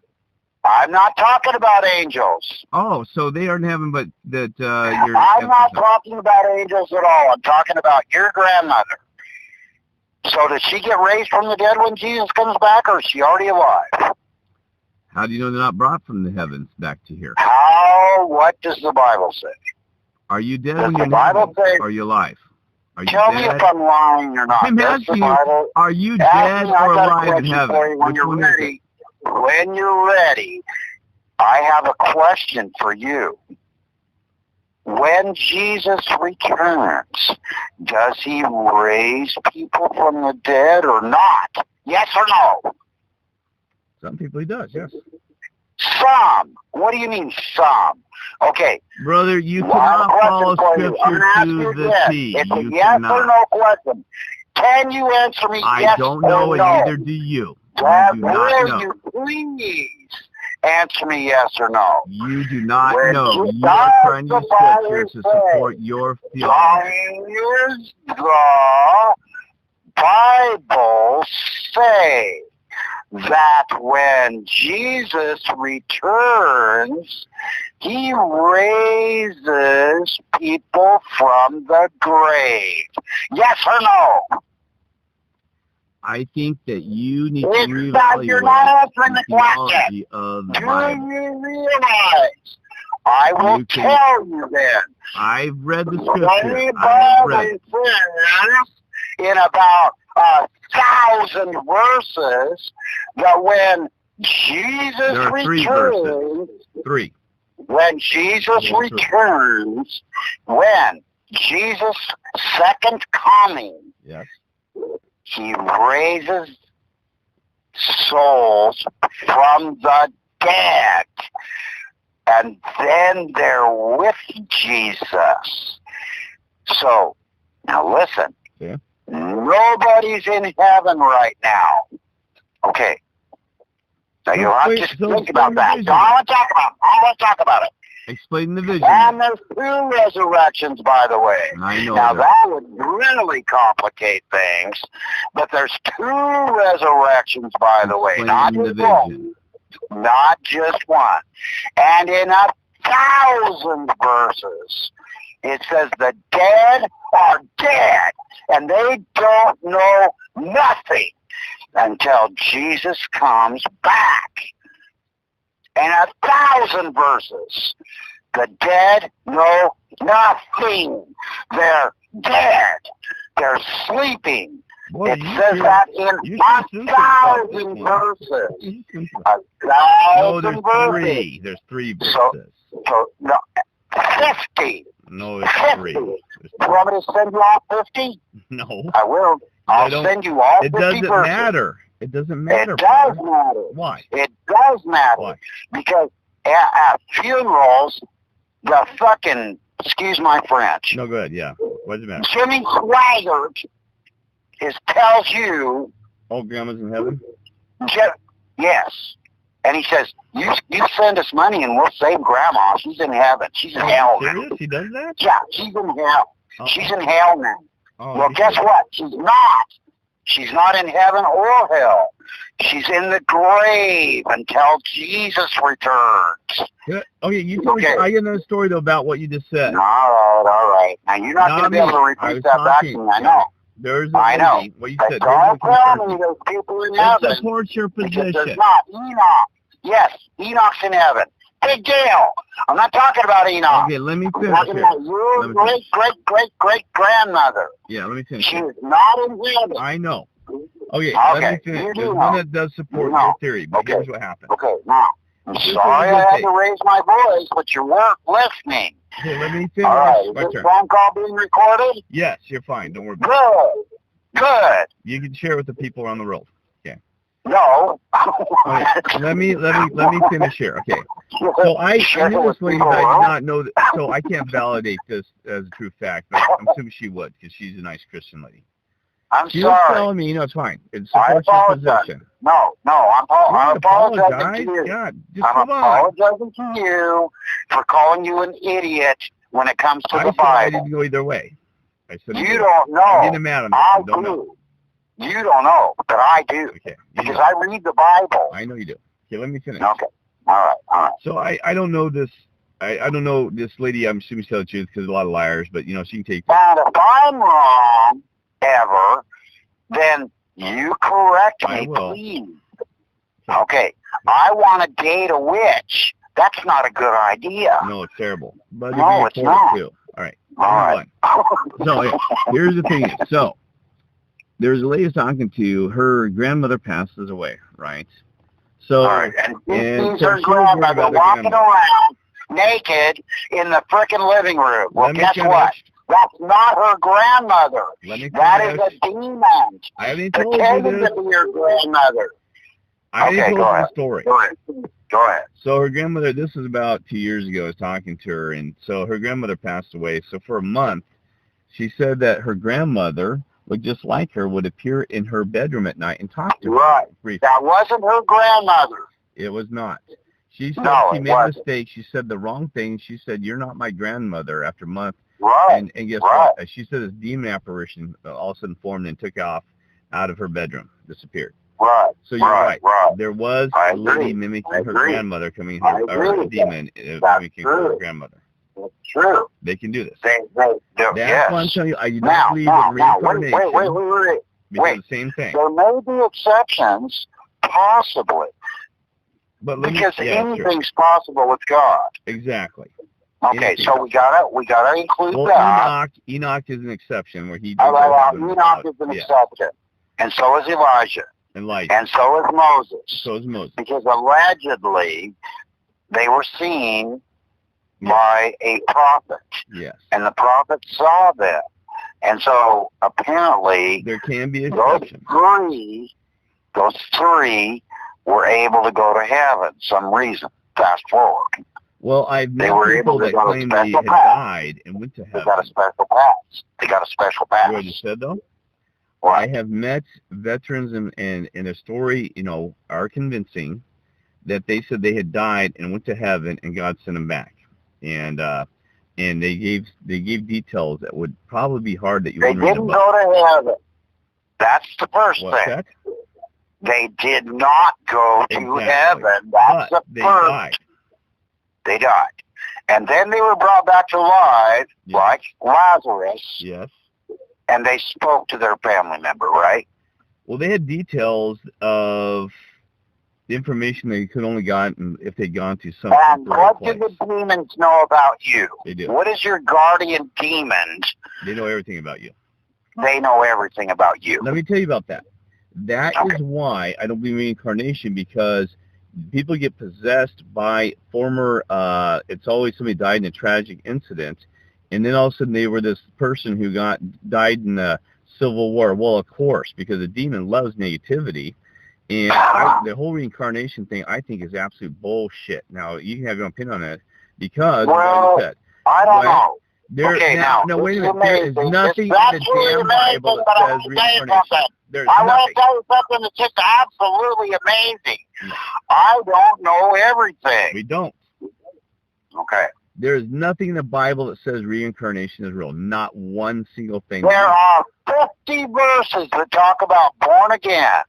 A: I'm not talking about angels.
B: Oh, so they are in heaven, but that you're...
A: I'm not talking about angels at all. I'm talking about your grandmother. So does she get raised from the dead when Jesus comes back, or is she already alive?
B: How do you know they're not brought from the heavens back to here?
A: What does the Bible say?
B: Are you dead when you're in heaven, or are you alive?
A: Tell me if I'm lying or not.
B: I'm asking you, are you dead or alive in heaven?
A: When you're ready, I have a question for you. When Jesus returns, does he raise people from the dead or not? Yes or no?
B: Some people he does, yes.
A: Some. What do you mean some? Okay.
B: Brother, you cannot follow Scripture to the T.
A: It's a yes or no question. Can you answer me yes or no?
B: I don't know, and neither do you.
A: Will you please answer me yes or no?
B: You do not know. You are trying to use Scripture to support your theology.
A: Does the Bible say that when Jesus returns, he raises people from the grave? Yes or no?
B: I think that you need to reevaluate
A: you're not answering the question.
B: Of the
A: Do
B: Bible.
A: you realize? I will tell you then.
B: I've read the Scripture. I've read it.
A: In about 1,000 verses that when Jesus returns, when Jesus returns, when Jesus' second coming,
B: yes,
A: he raises souls from the dead. and then they're with Jesus. So, now listen.
B: Yeah.
A: Nobody's in heaven right now. Okay. Now you'll have to think about that. So I want to talk about it.
B: Explain the vision.
A: And there's 2 resurrections, by the way.
B: I know
A: Now that would really complicate things, but there's 2 resurrections, by the way, not just one. Not just one. And in 1,000 verses, it says the dead are dead, and they don't know nothing until Jesus comes back. And 1,000 verses, the dead know nothing. They're dead. They're sleeping.
B: Boy,
A: it says that in 1,000 verses. 1,000 verses.
B: There's 3 verses.
A: So no, 50.
B: No, it's 3.
A: You want me to send you all 50?
B: No.
A: I will. I'll send you all 50 verses.
B: It doesn't matter. It doesn't matter.
A: It does matter.
B: Why?
A: It does matter.
B: Why?
A: Because at funerals, the fucking, excuse my French.
B: No, go ahead, yeah. What does it matter?
A: Jimmy Swaggart tells you.
B: Oh, Grandma's in heaven?
A: Yes. And he says, you send us money and we'll save Grandma. She's in heaven. She's in hell now.
B: Serious? He does that?
A: Yeah, she's in hell.
B: Oh.
A: She's in hell now.
B: Oh,
A: well, guess what? She's not. She's not in heaven or hell. She's in the grave until Jesus returns.
B: Okay, you told me. I get another story, though, about what you just said.
A: All right. Now, you're not going to be able to repeat that back to me. I know.
B: There's a lady, what you said.
A: Don't tell me there's people in heaven.
B: It supports your position.
A: There's not. Enoch. Yes, Enoch's in heaven. Big deal. I'm not talking about Enoch.
B: Okay, let me finish.
A: I'm talking about your great-great-great-great-grandmother.
B: Yeah, let me finish.
A: She is not in heaven.
B: I know. Okay, let me finish. There's one that does support your theory, but here's what happened.
A: Okay, now, I'm sorry I had to raise my voice, but you weren't listening.
B: Okay, let me finish.
A: All right, is this phone call being recorded?
B: Yes, you're fine. Don't worry about it.
A: Good.
B: You can share with the people around the world. Okay.
A: No.
B: Okay, let me finish here. Okay. So I knew this lady, but I did not know that, so I can't validate this as a true fact, but I'm assuming she would, because she's a nice Christian lady.
A: She was
B: telling me, it's fine. It supports your position.
A: No, I'm apologizing to you.
B: God, just
A: I'm apologizing to you for calling you an idiot when it comes to the Bible.
B: I didn't go either way. I said
A: you don't know.
B: I didn't matter.
A: I do. You don't know, but I do.
B: Okay.
A: Because I read the Bible.
B: I know you do. Okay, let me finish.
A: Okay. All right.
B: So I don't know this. I don't know this lady. I'm assuming she's telling the truth because there's a lot of liars, but, she can take
A: that. And if I'm wrong, ever, then you correct me, please. Okay. I want to date a witch. That's not a good idea.
B: No, it's terrible. But
A: no, it's not.
B: Too. All right. So here's the thing. So there's a lady I was talking to. Her grandmother passes away, right? So,
A: and her grandmother walking around naked in the frickin' living room. Well, guess what? That's not her grandmother. That is a demon.
B: I haven't told you this.
A: To be your grandmother.
B: I haven't told you the story.
A: Go ahead.
B: So her grandmother, this was about 2 years ago, I was talking to her, and so her grandmother passed away. So for a month, she said that her grandmother, looked just like her, would appear in her bedroom at night and talk to her.
A: Right. That wasn't her grandmother.
B: It was not. She said she made a mistake. She said the wrong thing. She said, "You're not my grandmother," after a month.
A: Right.
B: And guess what? She said this demon apparition all of a sudden formed and took off out of her bedroom, disappeared.
A: Right.
B: So you're right. There was a lady mimicking her grandmother coming here, or a demon mimicking her grandmother.
A: It's true.
B: They can do this.
A: That's
B: why I'm telling you, I do not believe in reincarnation.
A: Wait.
B: The same thing.
A: There may be exceptions, possibly.
B: But
A: because anything's possible with God.
B: Exactly.
A: Okay, so we gotta include that.
B: Enoch is an exception where he.
A: Enoch is an exception, and so is Elijah. And so is Moses. Because allegedly, they were seen by a prophet.
B: Yes.
A: And the prophet saw them. And so apparently
B: there can be exceptions.
A: Those three were able to go to heaven some reason. Fast forward.
B: Well, I've
A: They
B: met
A: were
B: people
A: able to
B: that
A: go to
B: claim they
A: special
B: had
A: pass.
B: died and went to
A: They
B: heaven.
A: got a special pass. They got a special
B: You
A: pass.
B: know what you said, though?
A: What?
B: I have met veterans and a story, are convincing that they said they had died and went to heaven and God sent them back. And they gave details that would probably be hard that you
A: They
B: wouldn't read
A: didn't
B: about.
A: go to heaven. That's the first
B: What's
A: thing.
B: that?
A: They did not go to
B: Exactly.
A: heaven. That's
B: But
A: the
B: they
A: first.
B: died.
A: They died. And then they were brought back to life,
B: Yes.
A: like Lazarus,
B: Yes.
A: and they spoke to their family member, right?
B: Well, they had details of the information they could only gotten if they'd gone to some
A: And
B: temporary
A: what
B: place.
A: do the demons know about you?
B: They do.
A: What is your guardian demons?
B: They know everything about you.
A: They know everything about you.
B: Let me tell you about that. That
A: Okay.
B: is why I don't believe in reincarnation, because people get possessed by former, it's always somebody died in a tragic incident, and then all of a sudden they were this person who died in the Civil War. Well, of course, because the demon loves negativity, and the whole reincarnation thing I think is absolute bullshit. Now, you can have your own opinion on that, because, like
A: Well,
B: I said,
A: I don't know.
B: there,
A: Okay,
B: now,
A: now,
B: no, wait a
A: this is
B: minute. There is
A: amazing.
B: nothing in
A: It's
B: the
A: absolutely
B: damn Bible
A: amazing,
B: that
A: but I
B: says
A: want to tell you
B: reincarnation.
A: something.
B: There's
A: I want to
B: nothing.
A: tell you something that's just absolutely amazing.
B: No.
A: I don't know everything.
B: We don't.
A: Okay.
B: There is nothing in the Bible that says reincarnation is real. Not one single thing.
A: There are 50 verses that talk about born again.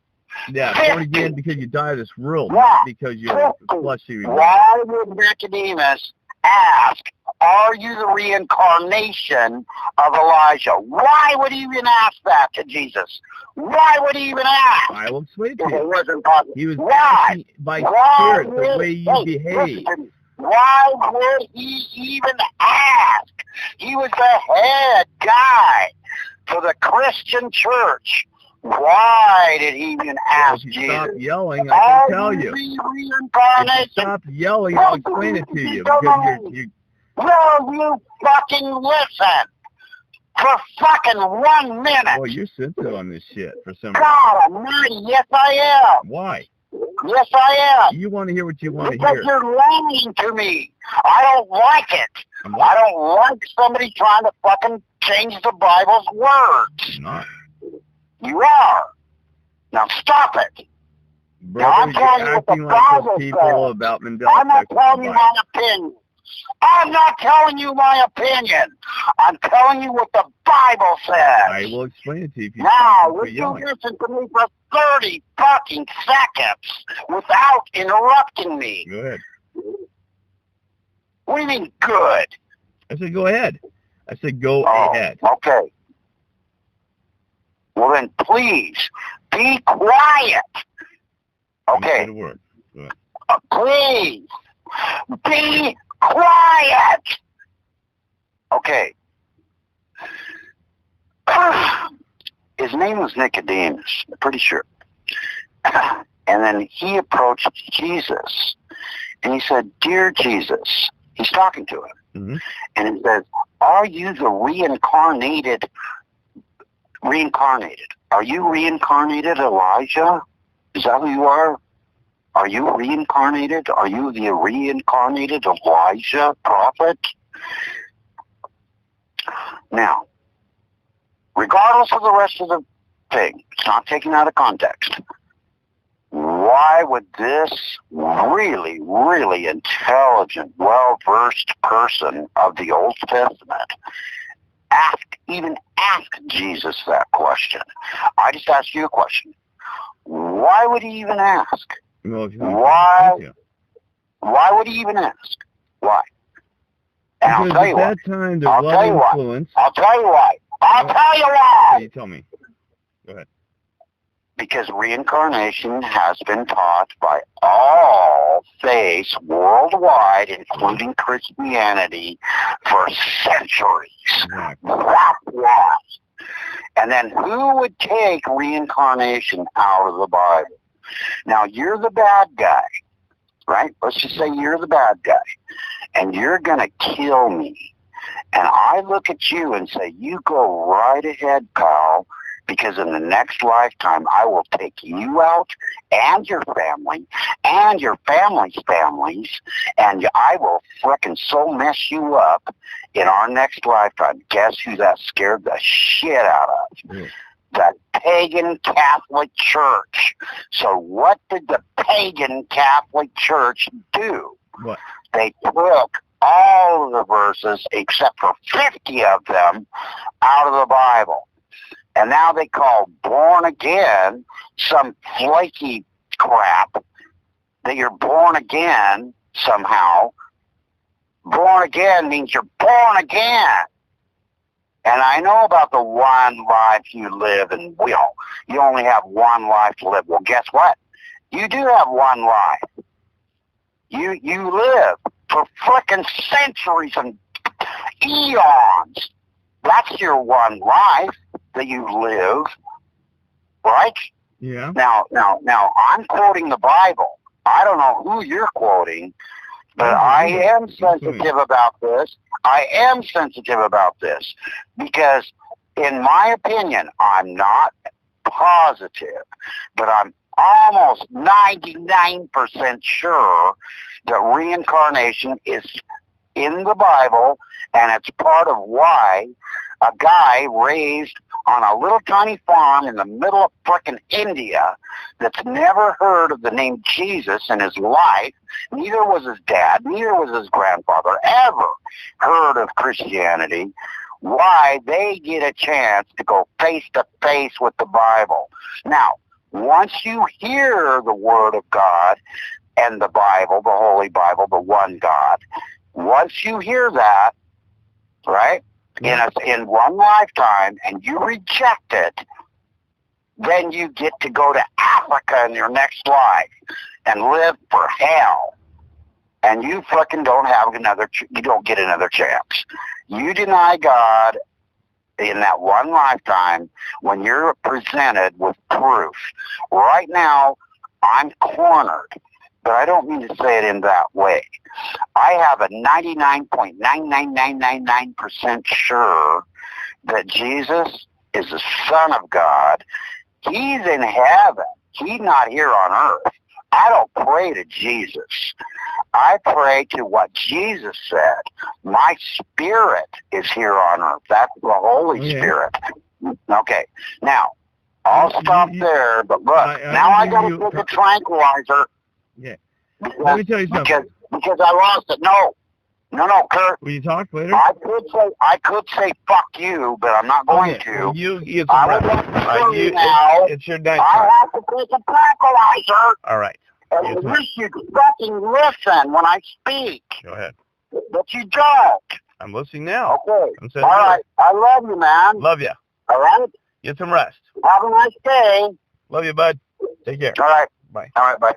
B: Yeah,
A: 50.
B: born again because you die of this world,
A: Yeah,
B: not because you're
A: 50.
B: fleshly reborn.
A: Why would Nicodemus ask, are you the reincarnation of Elijah? Why would he even ask that to Jesus? Why would he even ask?
B: I will explain it to
A: If it
B: you.
A: wasn't possible.
B: He was
A: Why?
B: asking by
A: Why
B: spirit the
A: would-
B: way you
A: hey,
B: behave.
A: listen, why would he even ask? He was the head guy for the Christian church. Why did he even
B: Well,
A: ask
B: if you stop
A: Jesus?
B: yelling, I can tell you. If
A: Reincarnation?
B: you stop yelling, I'll explain it to you. Because you're
A: Will you fucking listen for fucking 1 minute?
B: well, you're sensitive on this shit for some reason.
A: God almighty, yes I am.
B: Why?
A: Yes I am.
B: You want to hear what you want to
A: Because
B: hear.
A: you're lying to me. I don't like it.
B: I'm
A: I
B: not.
A: don't like somebody trying to fucking change the Bible's words.
B: I'm not.
A: You are. Now stop it.
B: Brother,
A: I'm
B: you're
A: telling you what the
B: acting like those
A: Bible
B: people
A: says.
B: about Mandela
A: I'm not
B: effect with
A: telling
B: the
A: you
B: Bible.
A: my opinion. I'm not telling you my opinion. I'm telling you what the Bible says.
B: I will explain it to you if you
A: Now,
B: stop
A: would you
B: yelling.
A: listen to me for 30 fucking seconds without interrupting me?
B: Go ahead.
A: What do you mean, good?
B: I said go ahead. I said go ahead.
A: Okay. Well, then, please, be quiet.
B: Don't say
A: Okay,
B: the word.
A: please, be quiet. Okay. His name was Nicodemus, I'm pretty sure. And then he approached Jesus, and he said, "Dear Jesus," he's talking to him,
B: Mm-hmm.
A: and he says, "Are you the reincarnated? Are you reincarnated Elijah? Is that who you are? Are you reincarnated? Are you the reincarnated Elijah prophet?" Now, regardless of the rest of the thing, it's not taken out of context. Why would this really, really intelligent, well-versed person of the Old Testament even ask Jesus that question? I just asked you a question. Why would he even ask?
B: Well, if you
A: Why?
B: to.
A: Why would he even ask? Why? And I'll
B: Because
A: tell you
B: at
A: why.
B: that time, there's
A: I'll
B: a lot
A: tell you
B: of
A: why.
B: influence.
A: I'll tell you why. I'll tell you
B: Okay,
A: why.
B: you tell me. Go ahead.
A: Because reincarnation has been taught by all faiths worldwide, including Christianity, for centuries.
B: Exactly.
A: That's why. And then who would take reincarnation out of the Bible? Now, you're the bad guy, right? Let's just say you're the bad guy, and you're going to kill me. And I look at you and say, you go right ahead, pal, because in the next lifetime, I will take you out and your family and your family's families, and I will frickin' so mess you up in our next lifetime. Guess who that scared the shit out of?
B: Yeah.
A: The pagan Catholic Church. So what did the pagan Catholic Church do?
B: What?
A: They took all of the verses, except for 50 of them, out of the Bible. And now they call born again some flaky crap that you're born again somehow. Born again means you're born again. And I know about the one life you live, and you only have one life to live. Well, guess what? You do have one life. You live for frickin' centuries and eons. That's your one life that you live, right?
B: Yeah.
A: Now, I'm quoting the Bible. I don't know who you're quoting, but I am sensitive about this. I am sensitive about this because, in my opinion, I'm not positive, but I'm almost 99% sure that reincarnation is in the Bible, and it's part of why a guy raised on a little tiny farm in the middle of frickin' India that's never heard of the name Jesus in his life, neither was his dad, neither was his grandfather, ever heard of Christianity, why they get a chance to go face to face with the Bible. Now, once you hear the Word of God and the Bible, the Holy Bible, the one God, once you hear that, right, in one lifetime, and you reject it, then you get to go to Africa in your next life and live for hell. And you fucking don't have you don't get another chance. You deny God in that one lifetime when you're presented with proof. Right now, I'm cornered, but I don't mean to say it in that way. I have a 99.99999% sure that Jesus is the Son of God. He's in heaven. He's not here on earth. I don't pray to Jesus. I pray to what Jesus said. My spirit is here on earth. That's the Holy Spirit. Okay. Now, I'll stop there, but look, now I got to take a tranquilizer.
B: Yeah. Let me tell you something.
A: Because I lost it. No, Kurt.
B: Will you talk later?
A: I could say fuck you, but I'm not going to.
B: Well, you get
A: I
B: some
A: will
B: rest.
A: now.
B: It's your night
A: I
B: time.
A: have to take a tranquilizer.
B: All right.
A: And I wish you'd fucking listen when I speak.
B: Go ahead.
A: But you don't.
B: I'm listening now.
A: Okay.
B: All
A: right. I love you, man.
B: Love you.
A: All right?
B: Get some rest.
A: Have a nice day.
B: Love you, bud. Take care.
A: All right.
B: Bye.
A: All right, bye.